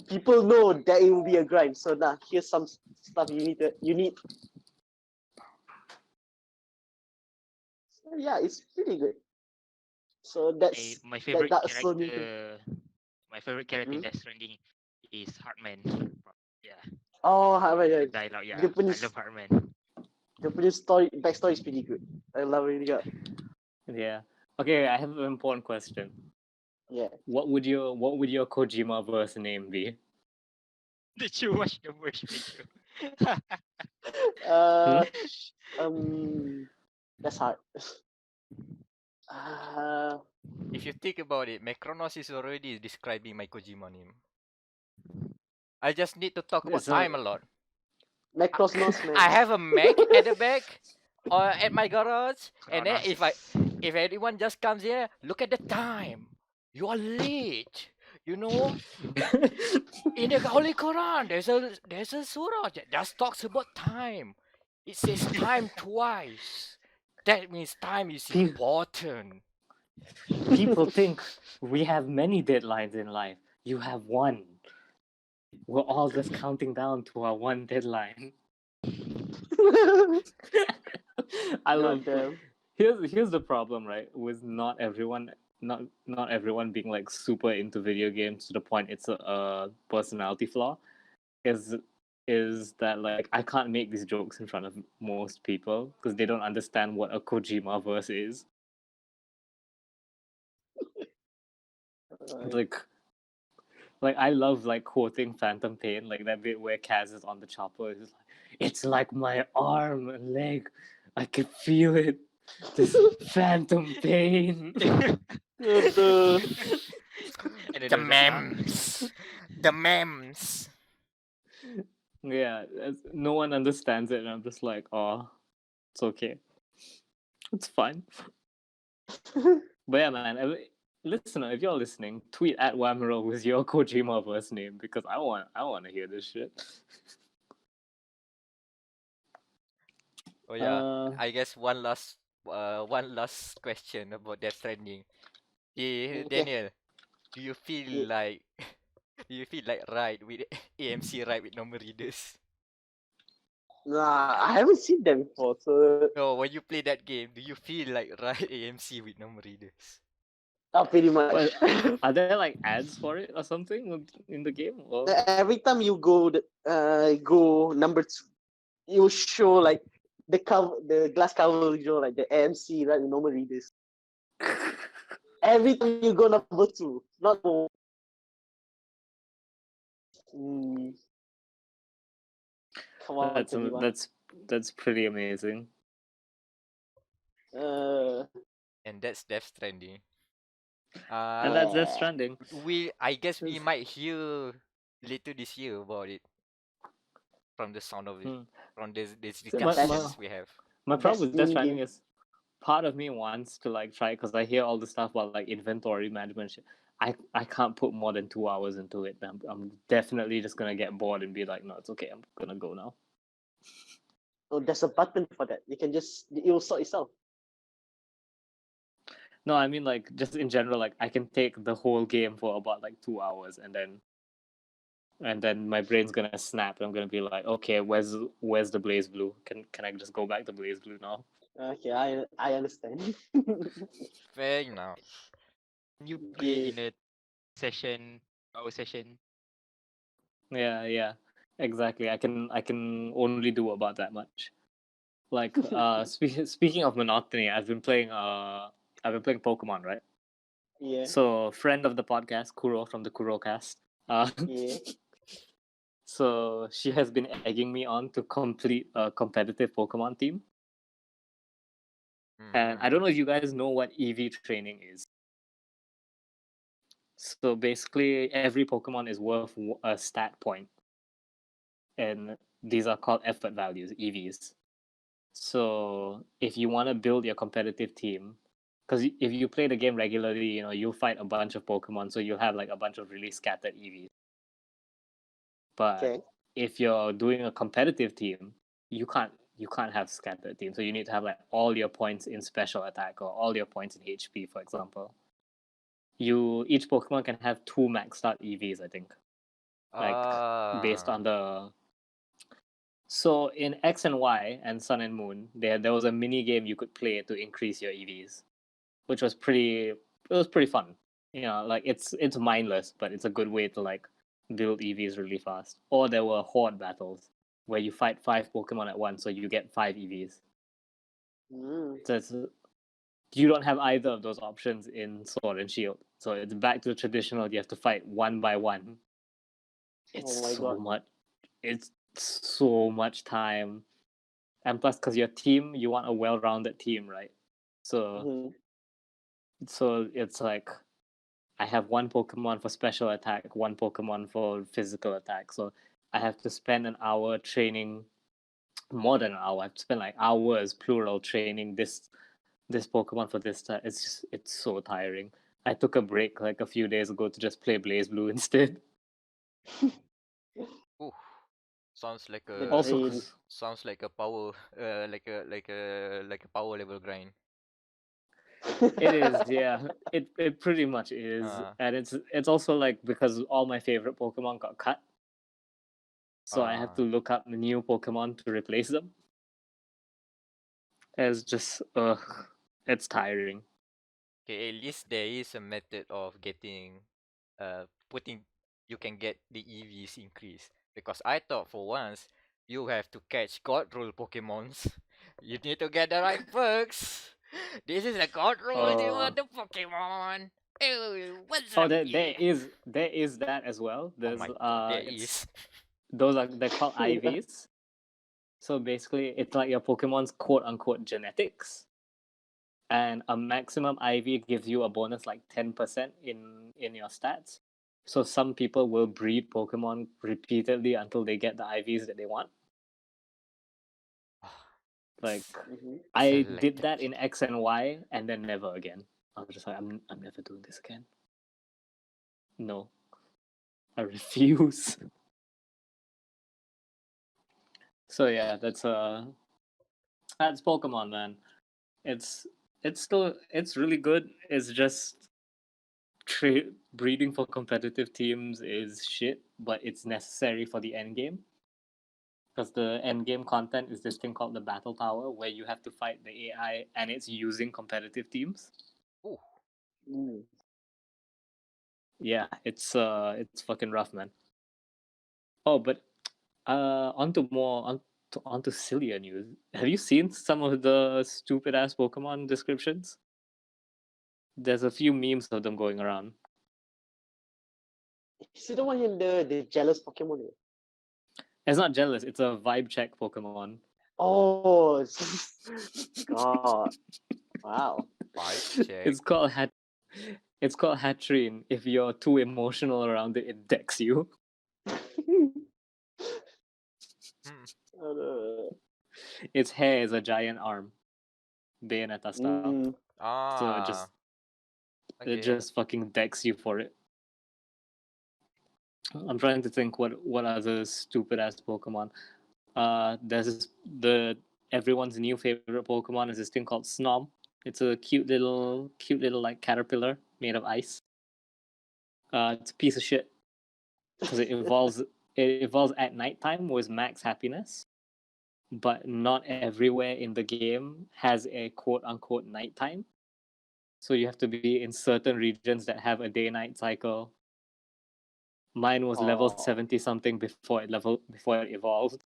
people know that it will be a grind. So now here's some stuff you need. So, yeah, it's pretty good. So that's My favorite that's so new. character, my favorite character in Hmm? Death Stranding is Heartman. Yeah, Oh, how about the it? dialogue. Yeah, I Japanese love Heartman. Japanese story backstory is pretty good. I love it. Yeah. Okay, I have an important question. Yeah. What would your Kojima verse name be? Did you watch the merch video? Uh, that's hard. Uh, If you think about it, Macronos is already describing my Kojima name. I just need to talk about It's a time a lot. Macrosnos, man. I have a Meck at the back or at my garage, and then if anyone just comes here, look at the time. You are late. You know, in the Holy Quran, there's a surah that just talks about time. It says time twice. That means time is Pe- important. People think we have many deadlines in life. You have one. We're all just counting down to our one deadline. I love. Goddamn. Here's the problem, right? With not everyone being like super into video games to the point it's a personality flaw. Is that like I can't make these jokes in front of most people because they don't understand what a Kojima verse is. Like I love like quoting Phantom Pain, like that bit where Kaz is on the chopper. It's like my arm and leg. I can feel it. This phantom pain. The And then The there's like, memes. The memes. Yeah, no one understands it, and I'm just like, oh, it's okay, it's fine. But yeah, man, listener, if you're listening, tweet at Wamero with your Kojima verse name because I want to hear this shit. Oh yeah, Uh, I guess one last question about Death Stranding. Hey, okay. Daniel, do you feel Yeah. like do you feel like ride with AMC ride with normal readers? Nah, I haven't seen them before, so No, when you play that game, do you feel like ride AMC with normal readers? not pretty much. but are there like ads for it or something in the game? Or Every time you go number 2, you show like the glass cover will show like the AMC right with normal readers. Every time you go number 2, not more. Mm, come on, Kojima. that's pretty amazing. And that's Death Stranding. And that's Death Yeah. Stranding. I guess we might hear later this year about it from the sound of it, from this discussions we have. My problem with Death Destiny Stranding game. is part of me wants to like try because I hear all the stuff about like inventory management shit. I can't put more than 2 hours into it. I'm definitely just gonna get bored and be like, no, it's okay. I'm gonna go now. Oh, there's a button for that. You can just it will sort itself. No, I mean like just in general, like I can take the whole game for about like 2 hours, and then my brain's gonna snap, and I'm gonna be like, okay, where's the Blazblue? Can I just go back to Blazblue now? Okay, I understand. Fair enough. You play Okay. in a session, our session. Yeah, exactly. I can only do about that much. Like speaking of monotony, I've been playing Pokemon, right? Yeah. So friend of the podcast, Kuro from the Kuro cast. Yeah. So she has been egging me on to complete a competitive Pokemon team. And I don't know if you guys know what EV training is. So basically, every Pokemon is worth a stat point, and these are called effort values, EVs. So if you want to build your competitive team, because if you play the game regularly, you'll fight a bunch of Pokemon, so you'll have like a bunch of really scattered EVs. But Okay. if you're doing a competitive team, you can't have scattered teams. So you need to have like all your points in special attack or all your points in HP, for example. Each Pokemon can have 2 maxed out EVs, I think. Like based on the So in X and Y and Sun and Moon, there was a mini game you could play to increase your EVs, which was pretty fun. Like it's mindless, but it's a good way to like build EVs really fast. Or there were horde battles where you fight 5 Pokemon at once, so you get 5 EVs. Mm. So you don't have either of those options in Sword and Shield. So it's back to the traditional. You have to fight one by one. It's Oh my so god. much. It's so much time. And plus, because your team, you want a well-rounded team, right? So Mhm. so it's like I have one Pokemon for special attack, one Pokemon for physical attack. So I have to spend an hour training, more than an hour. I have to spend like hours, plural, training this Pokemon for this time. It's so tiring. I took a break like a few days ago to just play Blazblue instead. Ooh, sounds like The a Also, drain. sounds like a power like a power level grind. it is, yeah. It pretty much is, Uh, and it's also like because all my favorite Pokemon got cut, so I have uh, to look up new Pokemon to replace them. It's just it's tiring. okay, at least there is a method of getting putting you can get the EVs increase. Because I thought for once you have to catch god roll Pokemons. You need to get the right perks. This is a god roll, you Uh want the Pokemon. Oh, what's oh, up, there there yeah? is there is that as well. Oh There's my god, there it's is. they're called IVs. So basically, it's like your Pokemon's quote unquote genetics, and a maximum IV gives you a bonus like 10% in your stats. So some people will breed Pokemon repeatedly until they get the IVs that they want. Like Mhm. I did Selected. that in X and Y, and then never again. I was just like, I'm never doing this again. No, I refuse. So yeah, that's Pokemon, man. It's it's really good. It's just breeding for competitive teams is shit, but it's necessary for the end game. Because the end game content is this thing called the Battle Tower, where you have to fight the AI, and it's using competitive teams. Ooh. Mm. Yeah, it's fucking rough, man. Oh, but onto sillier news. Have you seen some of the stupid ass Pokemon descriptions? There's a few memes of them going around. Is it the one in the jealous Pokemon? It's not jealous. It's a vibe check Pokemon. Oh, God. Wow. Vibe check. It's called It's called Hatrine. If you're too emotional around it, it decks you. Hmm. Uh, Its hair is a giant arm, Bayonetta style. mm, So Ah. it Okay. just fucking decks you for it. I'm trying to think what other stupid ass Pokemon. there's everyone's new favorite Pokemon is this thing called Snom. It's a cute little like caterpillar made of ice. It's a piece of shit because it evolves at nighttime with max happiness, but not everywhere in the game has a quote unquote nighttime. So you have to be in certain regions that have a day-night cycle. Mine was level 70 something before it evolved.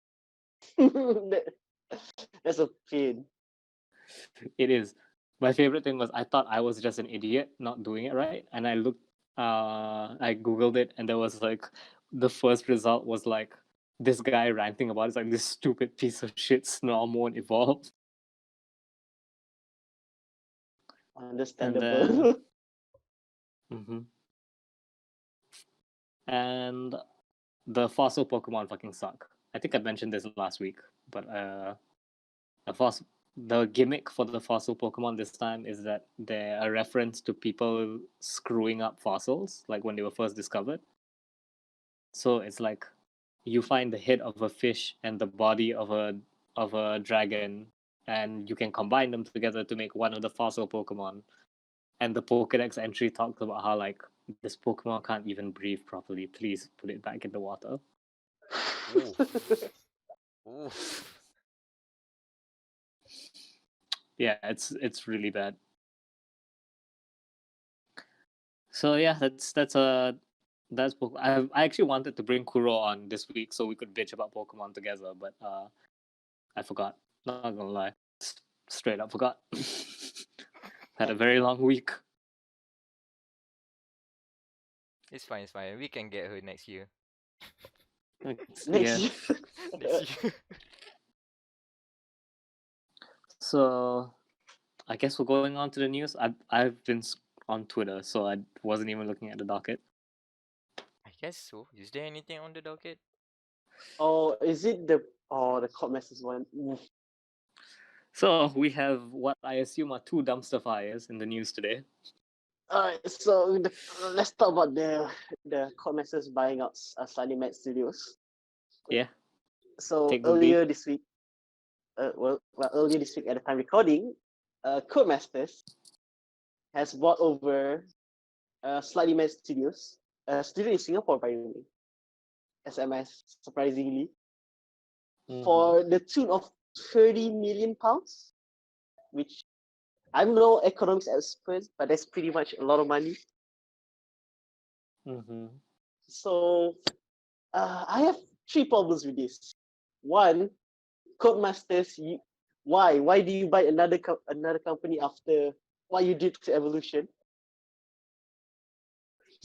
That's a pain. It is. My favorite thing was I thought I was just an idiot not doing it right, and I googled it, and there was like the first result was like this guy ranting about it's like this stupid piece of shit Snom won't evolve. Understandable. And the fossil Pokemon fucking suck. I think I mentioned this last week, but the gimmick for the fossil Pokemon this time is that they're a reference to people screwing up fossils, like when they were first discovered. So it's like you find the head of a fish and the body of a dragon, and you can combine them together to make one of the fossil Pokemon. And the Pokédex entry talks about how like this Pokemon can't even breathe properly. Please put it back in the water. Oof. Yeah, it's really bad. So yeah, that's I actually wanted to bring Kuro on this week so we could bitch about Pokemon together, but I forgot. Not gonna lie, straight up forgot. Had a very long week. It's fine. We can get her next year. Next Yeah. year. Next year. So I guess we're going on to the news. I've been on Twitter, so I wasn't even looking at the docket. I guess so. Is there anything on the docket? Oh, is it the Codemasters one? Oof. So we have what I assume are 2 dumpster fires in the news today. Alright, so let's talk about the Codemasters buying out Stadia Studios. Yeah. So Take the earlier lead. this week, earlier this week at the time recording, Codemasters has bought over Slightly Mad Studios, a studio in Singapore, by the way, SMS, surprisingly, for the tune of £30 million, which I'm no economics expert, but that's pretty much a lot of money. So I have 3 problems with this. One, Codemasters, why do you buy another company after what you did to Evolution?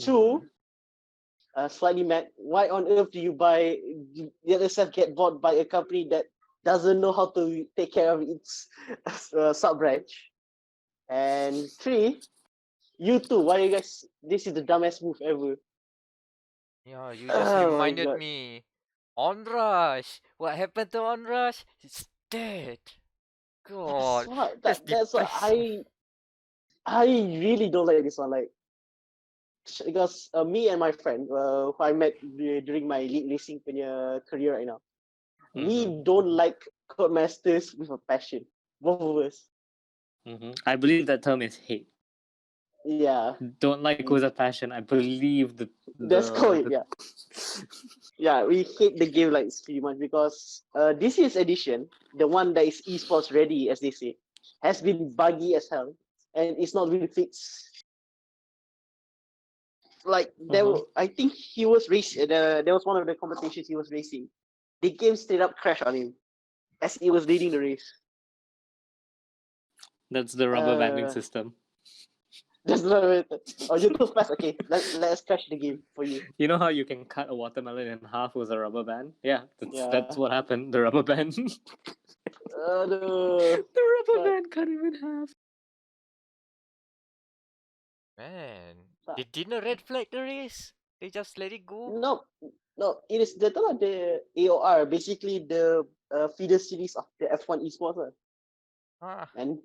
2, slightly mad. Why on earth do you let yourself get bought by a company that doesn't know how to take care of its sub branch? And 3, you two, why you guys? This is the dumbest move ever. Yeah, you just reminded me. Onrush. What happened to Onrush? It's dead. God, That's what I really don't like this one. Like, because me and my friend who I met during my league racing career right now, we don't like Codemasters with a passion. Both of us. I believe that term is hate. Yeah. Don't like with a passion. I believe That's correct. Yeah. Yeah, we hate the game like pretty much because this year's edition, the one that is esports ready, as they say, has been buggy as hell, and it's not really fixed. Like I think he was racing. There was one of the competitions he was racing. The game straight up crashed on him as he was leading the race. That's the rubber banding system. That's not it. Oh, you're too fast. Okay, let's crash the game for you. You know how you can cut a watermelon in half with a rubber band? Yeah, that's what happened. The rubber band. No. The rubber band cut him in half. Man, they didn't red flag the race. They just let it go. No. It is the AOR, basically the feeder series of the F1 esports. And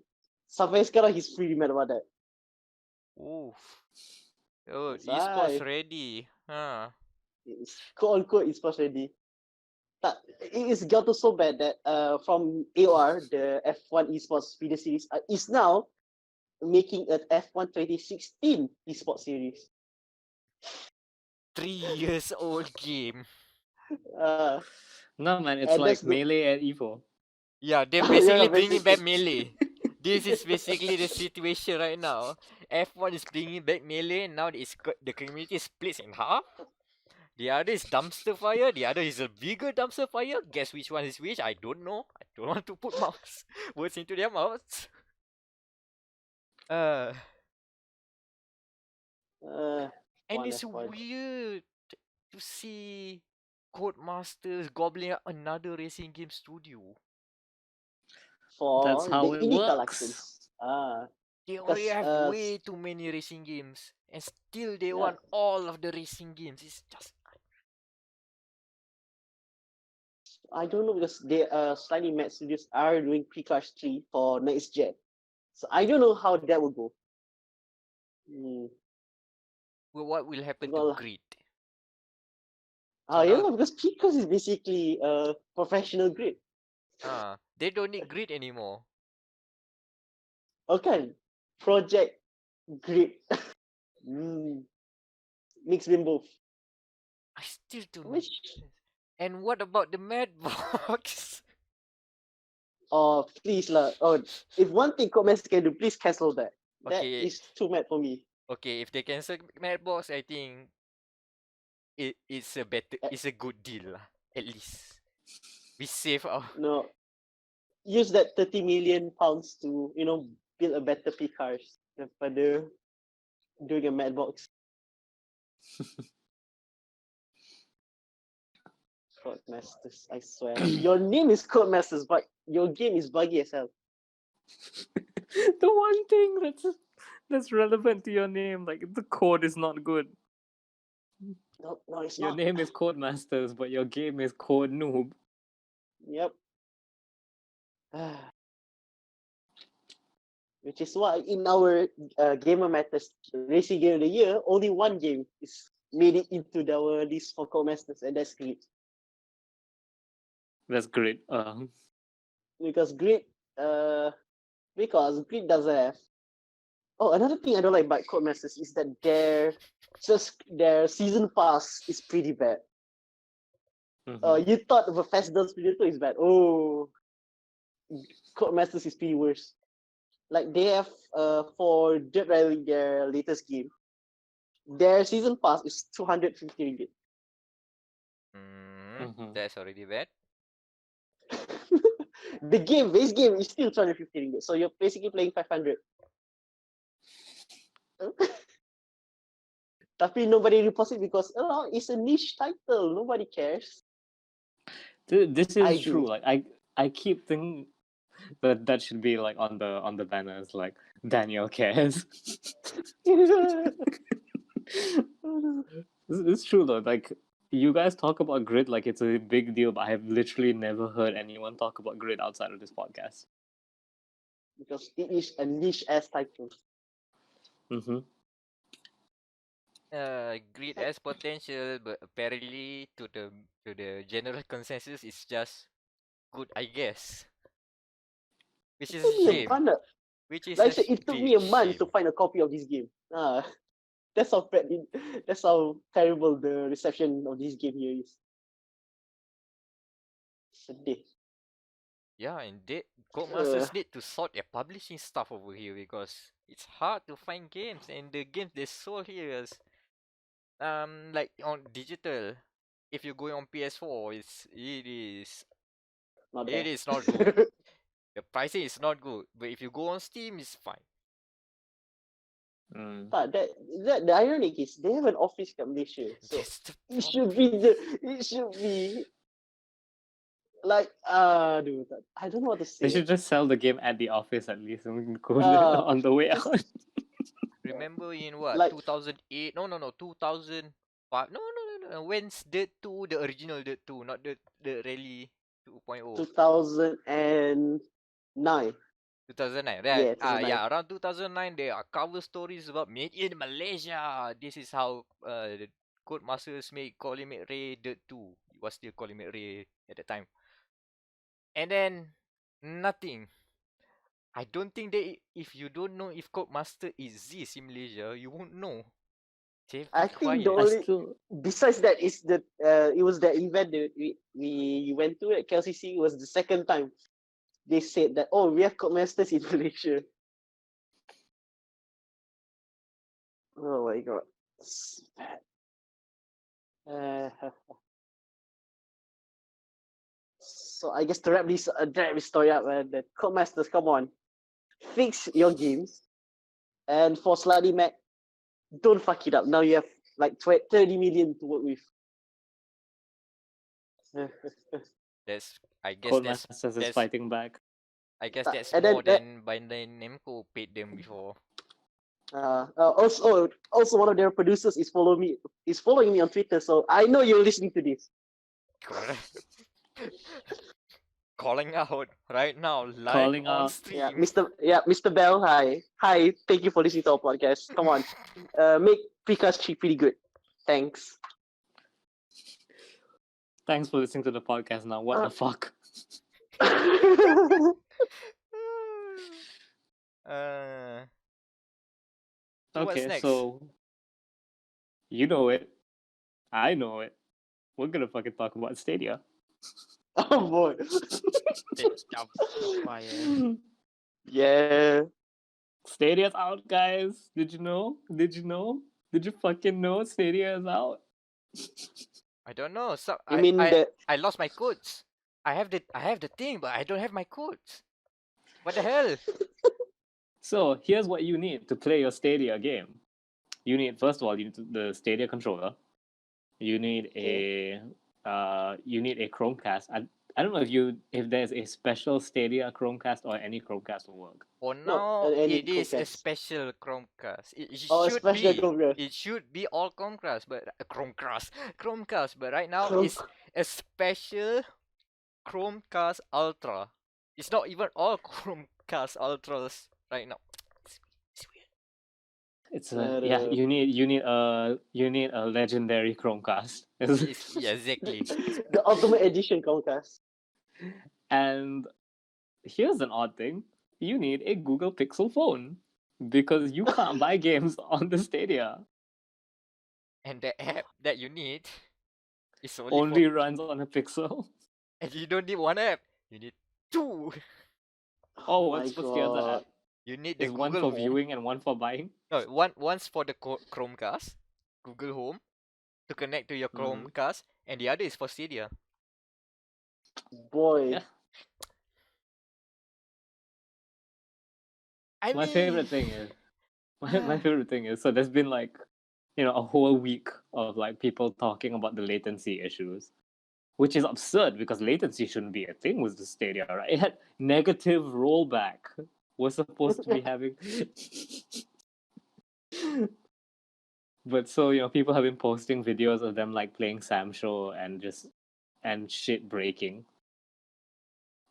sampai sekarang he's pretty mad about that. Oof. Oh, esports ready. It's quote unquote esports ready. It's gotten so bad that from AOR, the F1 esports video series, is now making an F1 2016 esports series. 3 years old game. No man, it's And like that's the- Melee at Evo. Yeah, they're Yeah, basically bringing back basically. Melee. This is basically the situation right now. F1 is bringing back Melee. Now the community splits in half. The other is dumpster fire. The other is a bigger dumpster fire. Guess which one is which? I don't know. I don't want to put words into their mouths. And it's F1. weird to see Codemasters gobbling up another racing game studio. That's For how the it indie works. collections. They already have Because way too many racing games, and still they Yeah. want all of the racing games. It's just I don't know, because they slightly mad studios are doing Pre-Crash 3 for next gen. So I don't know how that will go. well, what will happen Well, to Grid? yeah, because Pre-Crash is basically a professional grid. They don't need Grid anymore. Okay, Project Grid. Mix them both. I still don't. Which And what about the Mad Box? please lah. If one thing Codemasters can do, please cancel that. That Okay. is too mad for me. Okay, if they cancel Mad Box, I think it's a good deal lah. At least we save our. No, use that 30 million pounds to build a better P-Cars daripada doing a mad box. Codemasters, I swear. Your name is Codemasters, but your game is buggy as hell. The one thing that's relevant to your name, like the code is not good. No, it's Your not. name is Codemasters, but your game is Code Noob. Yep. Which is why in our Gamer Matters Racing Game of the Year, only one game is made it into our list for Codemasters, and that's Grid. That's great. Because Grid doesn't have. Oh, another thing I don't like about Codemasters is that their season pass is pretty bad. You thought the Bethesda Studio 2 is bad. Oh, Codemasters is pretty worse. Like they have for Dirt Rally, their latest game, their season pass is 250 ringgit. That's already bad. The base game is still 250 ringgit, so you're basically playing 500. Tapi nobody reports it because it's a niche title. Nobody cares. This is I true. do. Like I keep thinking that should be like on the banners, like Daniel cares. It's true though. Like you guys talk about Grid like it's a big deal, but I have literally never heard anyone talk about Grid outside of this podcast. Because it is a niche ass title. Grid has potential, but apparently to the general consensus, it's just good, I guess. Which is a shame. Which is like I said, it took me a month to find a copy of this game. That's how terrible the reception of this game here is. Sedih. Yeah, and Codemasters need to sort their publishing stuff over here because it's hard to find games, and the games they sold here is like on digital. If you're going on PS4, it is not good. The pricing is not good, but if you go on Steam, it's fine. But the ironic is they have an office in Malaysia, so it should be like dude, I don't know what to say. They should just sell the game at the office at least and go on the way out. Remember in what, like 2008? No, 2005. No. When's Dirt 2, the original Dirt 2, not the Rally 2.0? 2009. 2009, right? Yeah, 2009. Yeah, around 2009, there are cover stories about made in Malaysia. This is how the Codemasters made Ray Dirt 2. was still calling it Ray at the time. And then nothing. I don't think that if you don't know if Codemaster exists in Malaysia, you won't know. They I be think the quiet. I only still besides that is that it was the event that we went to at KLCC. It was the second time they said that, oh, we have Codemasters in Malaysia. Oh my god. It's bad. So I guess to wrap this story up, the Codemasters, come on, fix your games, and for Slutty Meck, don't fuck it up. Now you have like 30 million to work with. That's I guess Codemasters is that's fighting back. I guess that's And then more than Bandai Namco paid them before. also one of their producers is following me on Twitter, so I know you're listening to this. Correct. Calling out right now, live Calling on out. stream. Mr. Bell, hi. Thank you for listening to our podcast. Come on. Make Pikachu pretty good. Thanks. Thanks for listening to the podcast now. What the fuck? So what's Okay, next? so you know it. I know it. We're gonna fucking talk about Stadia. Oh boy. Fire. Yeah. Stadia's out, guys. Did you know? Did you know? Did you fucking know Stadia is out? I don't know. So You mean I lost my codes. I have the thing, but I don't have my codes. What the hell? So here's what you need to play your Stadia game. You need, first of all, you need the Stadia controller. You need a Chromecast. I don't know if there's a special Stadia Chromecast or any Chromecast will work. For No, now, any it is a Chromecast. special Chromecast. It Oh, should special be. Chromecast. It should be all Chromecast, but Chromecast. But right now, Chrome- it's a special Chromecast Ultra. It's not even all Chromecast Ultras right now. It's weird. It's Yeah, you need a legendary Chromecast. Yeah, exactly. the Ultimate Edition Chromecast. And here's an odd thing. You need a Google Pixel phone because you can't buy games on the Stadia. And the app that you need is Only runs on a Pixel. and you don't need one app. You need two. Oh, my what's the other God. app? You need the Is one Google for Home. viewing and one for buying? No, one's for the Chromecast, Google Home, to connect to your Chromecast, and the other is for Stadia. Boy. Yeah. My favorite thing is so there's been like a whole week of like people talking about the latency issues, which is absurd because latency shouldn't be a thing with the Stadia, right? It had negative rollback. We're supposed to be having but so people have been posting videos of them like playing Sam Show and shit breaking.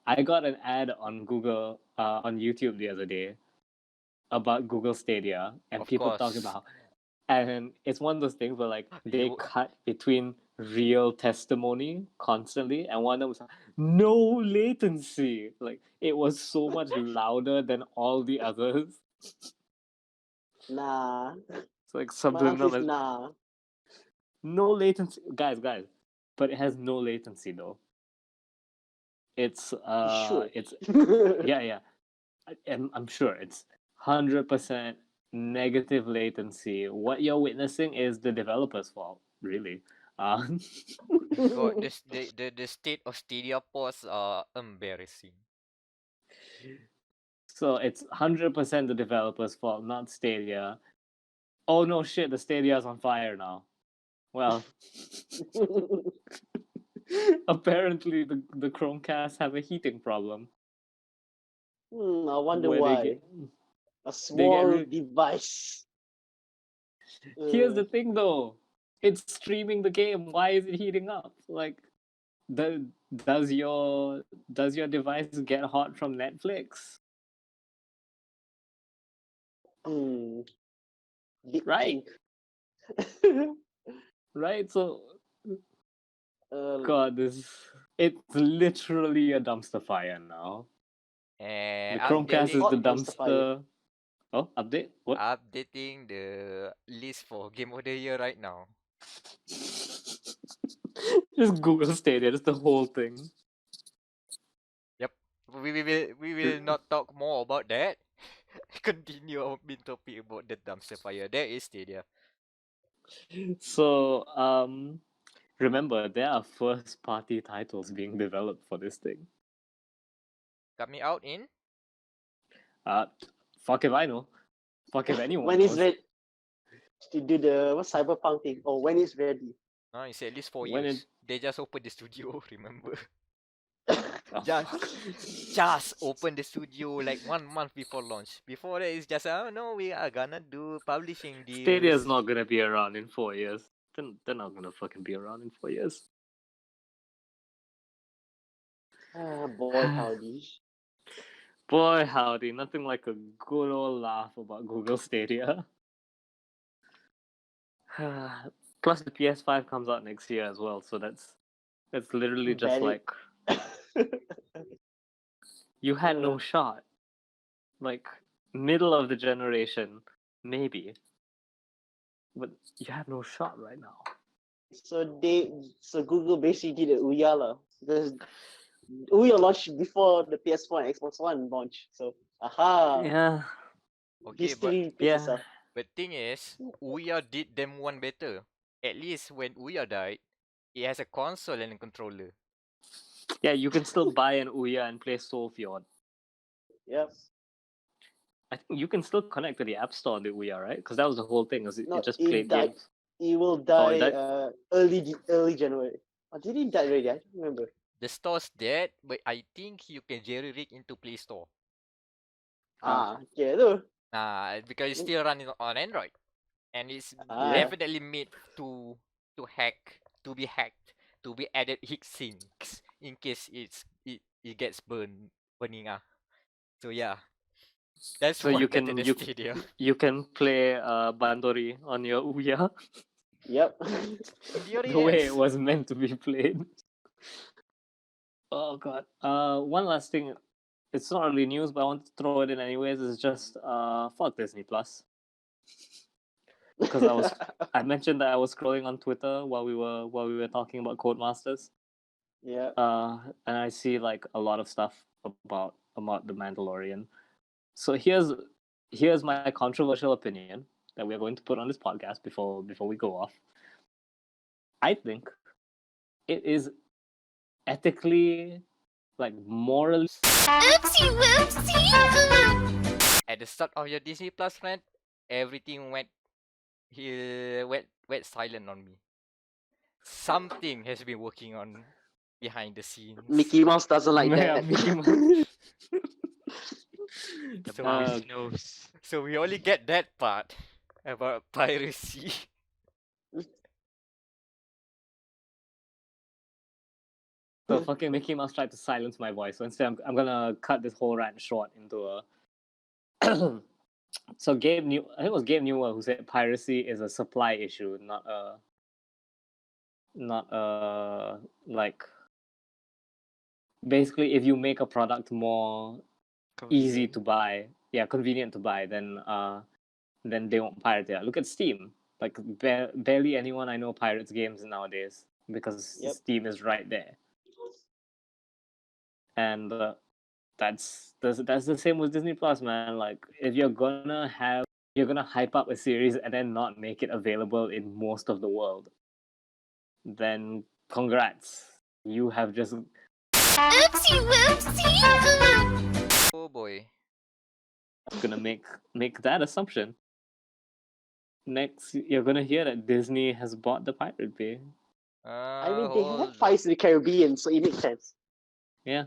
I got an ad on Google on YouTube the other day about Google Stadia and Of people course. talking about, and it's one of those things where like they You- cut between real testimony constantly, and one of them was like, no latency. Like it was so much louder than all the others. Nah. It's like My answer is subliminal. nah. No latency, guys, but it has no latency though. It's Sure. it's yeah. I'm sure it's 100% negative latency. What you're witnessing is the developer's fault, really. God, the state of Stadia ports are embarrassing. So it's 100% the developer's fault, not Stadia. Oh no, shit! The Stadia is on fire now. Well, apparently the Chromecast have a heating problem. I wonder where why. A small device. Here's the thing, though. It's streaming the game. Why is it heating up? Like, does your device get hot from Netflix? Deep Right. think. Right. So God, it's literally a dumpster fire now. And The Chromecast is Hot the dumpster fire. dumpster. Oh, update? What? updating the list for Game of the Year right now. Just Google Stadia, just the whole thing. Yep. We will not talk more about that. Continue our main topic about the dumpster fire. There is Stadia. So, remember, there are first party titles being developed for this thing. Coming out in Fuck if I know. Fuck if anyone When knows. it's ready to do the cyberpunk thing, or when it's ready. no, it's at least 4 When years. They just opened the studio, remember? Oh. Just open the studio like 1 month before launch. Before that, it's just no, we are gonna do publishing deals. Stadia's not gonna be around in 4 years. They're not gonna fucking be around in 4 years. Boy, howdy. Boy, howdy, nothing like a good old laugh about Google Stadia. Plus, the PS5 comes out next year as well, so that's literally just Valid. like you had no shot. Like middle of the generation, maybe, but you have no shot right now. So Google basically did a Ouya lah. Because Ouya launched before the PS4 and Xbox One launch. So aha. Yeah, Okay, History repeats yeah. itself. but thing is, Ouya did them one better. At least when Ouya died, it has a console and a controller. Yeah, you can still buy an Ouya and play Soulfjord. Yep. I think you can still connect to the App Store on the Ouya, right? Because that was the whole thing. It No, just it played died. games. It will it die died? early January. Or did it die already? I don't remember. The store's dead, but I think you can jerry-rig into Play Store. Okay, though. Because it's still running on Android, and it's Ah. definitely made to be hacked, to be added heat sinks in case it gets burning. So yeah, that's So one you better can than Stadia. you can play Bandori on your Ouya Yep. the way it was meant to be played. Oh god. One last thing. It's not really news, but I want to throw it in anyways. It's just fuck Disney Plus. Because I mentioned that I was scrolling on Twitter while we were talking about Codemasters. Yeah. And I see like a lot of stuff about the Mandalorian. So here's my controversial opinion that we are going to put on this podcast before we go off. I think it is ethically, like morally. Oopsie whoopsie. At the start of your Disney Plus friend, everything went silent on me. Something has been working on behind the scenes. Mickey Mouse doesn't like Yeah, that. Mickey Mouse. The So mouse knows. So we only get that part about piracy. So fucking Mickey Mouse tried to silence my voice. So instead, I'm gonna cut this whole rant short into a. So I think it was Gabe Newell who said piracy is a supply issue, not like. Basically, if you make a product more easy to buy, convenient to buy, then they won't pirate it. Look at Steam. Like barely anyone I know pirates games nowadays because Steam is right there. And that's the same with Disney Plus, man. Like if you're gonna hype up a series and then not make it available in most of the world, then congrats. You have just Oopsie whoopsie. Oh boy. gonna make that assumption. Next, you're gonna hear that Disney has bought the Pirate Bay. I mean, they have Pirates in the Caribbean, so it makes sense. Yeah.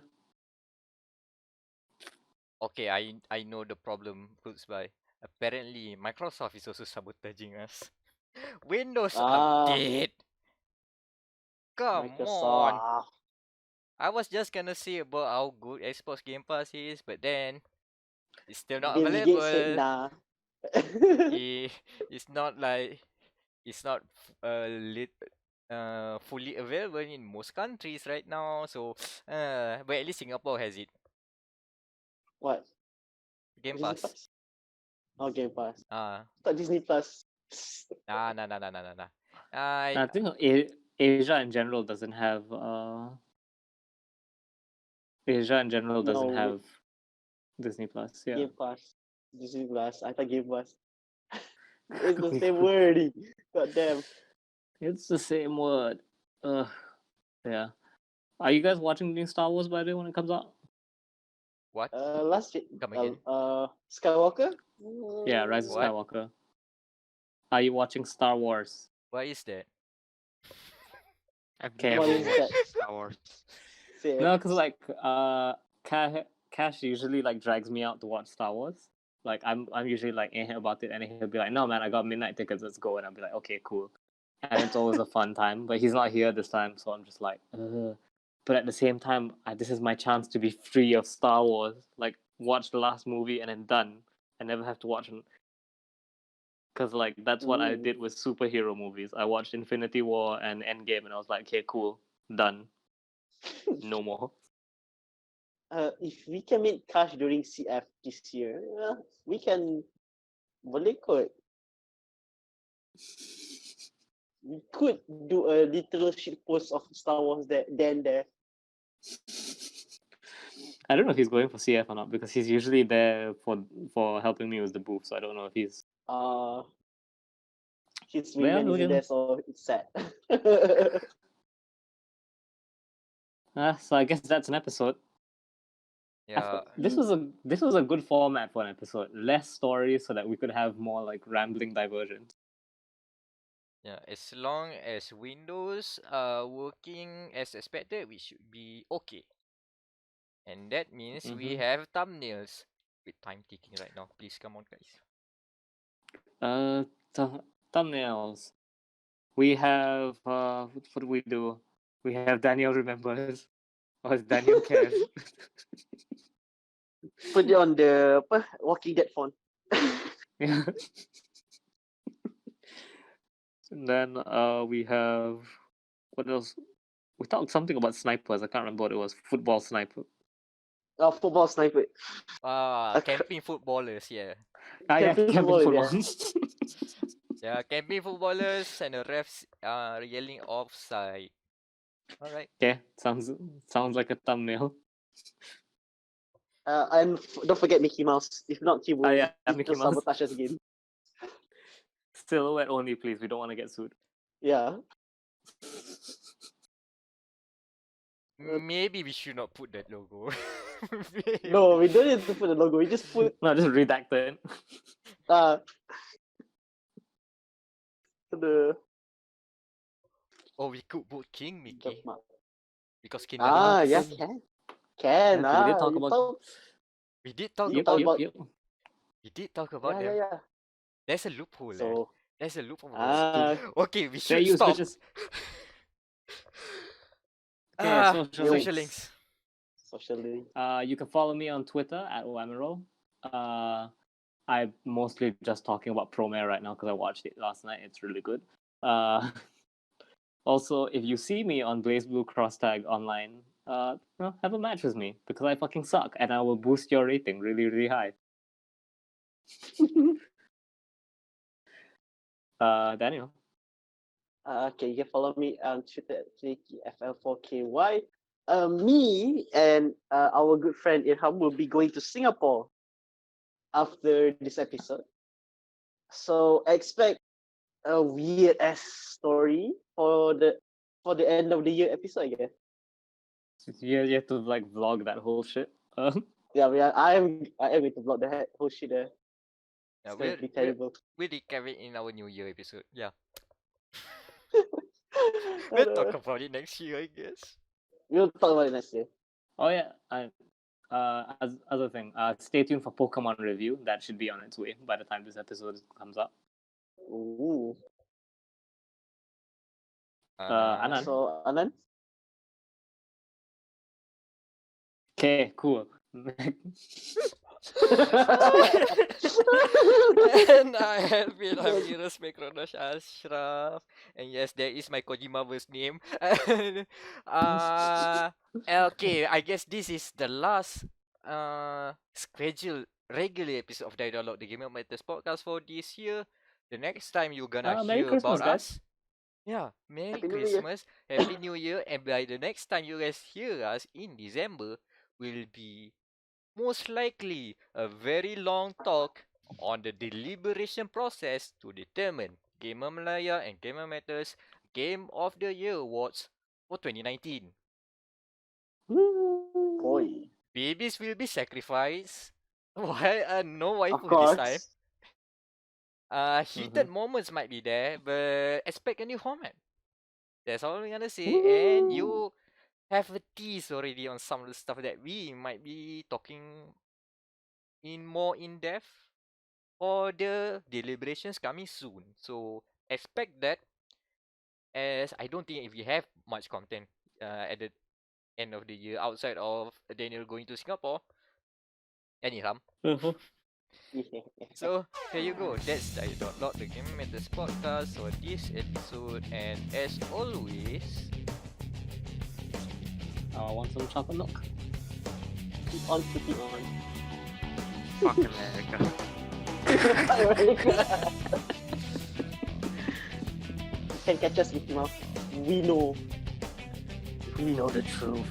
Okay, I know the problem, Goods by. Apparently, Microsoft is also sabotaging us. Windows update. Come on. Microsoft. I was just gonna say about how good Xbox Game Pass is, but then it's still not Bill Gates said available. nah. It's not like it's not fully available in most countries right now. So, but at least Singapore has it. What? Game Disney Pass. Plus? Oh, Game Pass. Ah, Thought Disney Plus. nah. I think Asia in general doesn't have. Asia in general doesn't No, have Disney Plus. Yeah. Game Pass. Disney Plus. I thought Game Pass. It's the same word. God damn. It's the same word. Yeah. Are you guys watching new Star Wars by the way when it comes out? what? Last year. Come again? Skywalker. Yeah, Rise of What? Skywalker. Are you watching Star Wars? What is that? I've Okay. What never is watched that? Star Wars. Say No, it. because like Cash usually like drags me out to watch Star Wars. Like I'm usually like about it, and he'll be like, "No, man, I got midnight tickets. Let's go." And I'll be like, "Okay, cool." And it's always a fun time. But he's not here this time, so I'm just like, ugh. But at the same time, this is my chance to be free of Star Wars. Like watch the last movie and then done. I never have to watch. Because like that's what I Ooh. did with superhero movies. I watched Infinity War and Endgame, and I was like, "Okay, cool, done. No more." If we can make cash during CF this year, we can boleh kot. We could do a literal shit post of Star Wars there. I don't know if he's going for CF or not because he's usually there for helping me with the booth. So I don't know if he's. His Well, wingman we isn't can- there, so it's sad. So I guess that's an episode. Yeah. This was a good format for an episode. Less stories so that we could have more like rambling diversions. Yeah, as long as Windows are working as expected, we should be okay. And that means we Mhm. have thumbnails with time ticking right now. Please come on, guys. Thumbnails. We have what do we do? We have Daniel remembers, or Daniel cares. Put it on the Walking Dead font. Yeah. And then we have what else? We talked something about snipers. I can't remember what it was. Football sniper. Football sniper. Camping footballers, yeah. Yeah, Camping camping football, football. Yeah, camping footballers and the refs are yelling offside. Alright. Okay, sounds like a thumbnail. And don't forget Mickey Mouse. If not, he will Yeah, Mickey Mouse. sabotage us again. Silhouette only, please. We don't want to get sued. Yeah. Maybe we should not put that logo. No, we don't need to put the logo. We just put No, just redact it. The Oh, we could put King Mickey mark. because King Yeah, Mickey. can. Yes, we did talk you about. talk- We did talk You about. talk about- We did talk about them. yeah. There's a loophole. So There's a loophole. Okay, we Fair should use, stop. bitches. Okay, social social links. links. socially. You can follow me on Twitter at Wamiro. I'm mostly just talking about Promare right now because I watched it last night. It's really good. Also, if you see me on Blazblue Cross Tag online, have a match with me because I fucking suck and I will boost your rating really, really high. Daniel. Okay, you can follow me on Twitter at JKFL4KY. Me and our good friend Irham will be going to Singapore after this episode. So expect a weird ass story for the end of the year episode, I guess. You have to like vlog that whole shit. Yeah, I am going to vlog the whole shit there. Yeah, It's gonna be terrible. we'll recap it in our New Year episode. Yeah. I We'll don't talk know. about it next year, I guess. We'll talk about it next year. Oh yeah, as other thing, stay tuned for Pokemon review. That should be on its way by the time this episode comes up. Ooh. Anan. So Anan? Okay, cool. And I have been Amirus Mekronosh Ashraf. And yes, there is my Kojimaverse name. Okay, I guess this is the last scheduled regular episode of dia.log, the Gamer Matters podcast for this year. The next time you're gonna Merry hear Christmas, about guys. us. Yeah, Merry Happy New Year. Christmas, Happy New Year, and by the next time you guys hear us in December, will be most likely a very long talk on the deliberation process to determine Gamer Malaya and Gamer Matters Game of the Year awards for 2019. Boy, Babies will be sacrificed. Why? No of waifu this time. course. Heated moments might be there, but expect a new format. That's all we're gonna say. And you have a tease already on some of the stuff that we might be talking more in depth for the deliberations coming soon. So expect that, as I don't think if we have much content at the end of the year outside of Daniel going to Singapore. Anyhow. So here you go. That's dia.log, the Game Matters podcast for this episode. And as always, I want some chocolate milk. Keep on keeping on. Fuck America. Can catch us, Mickey Mouse. We know. We know the truth.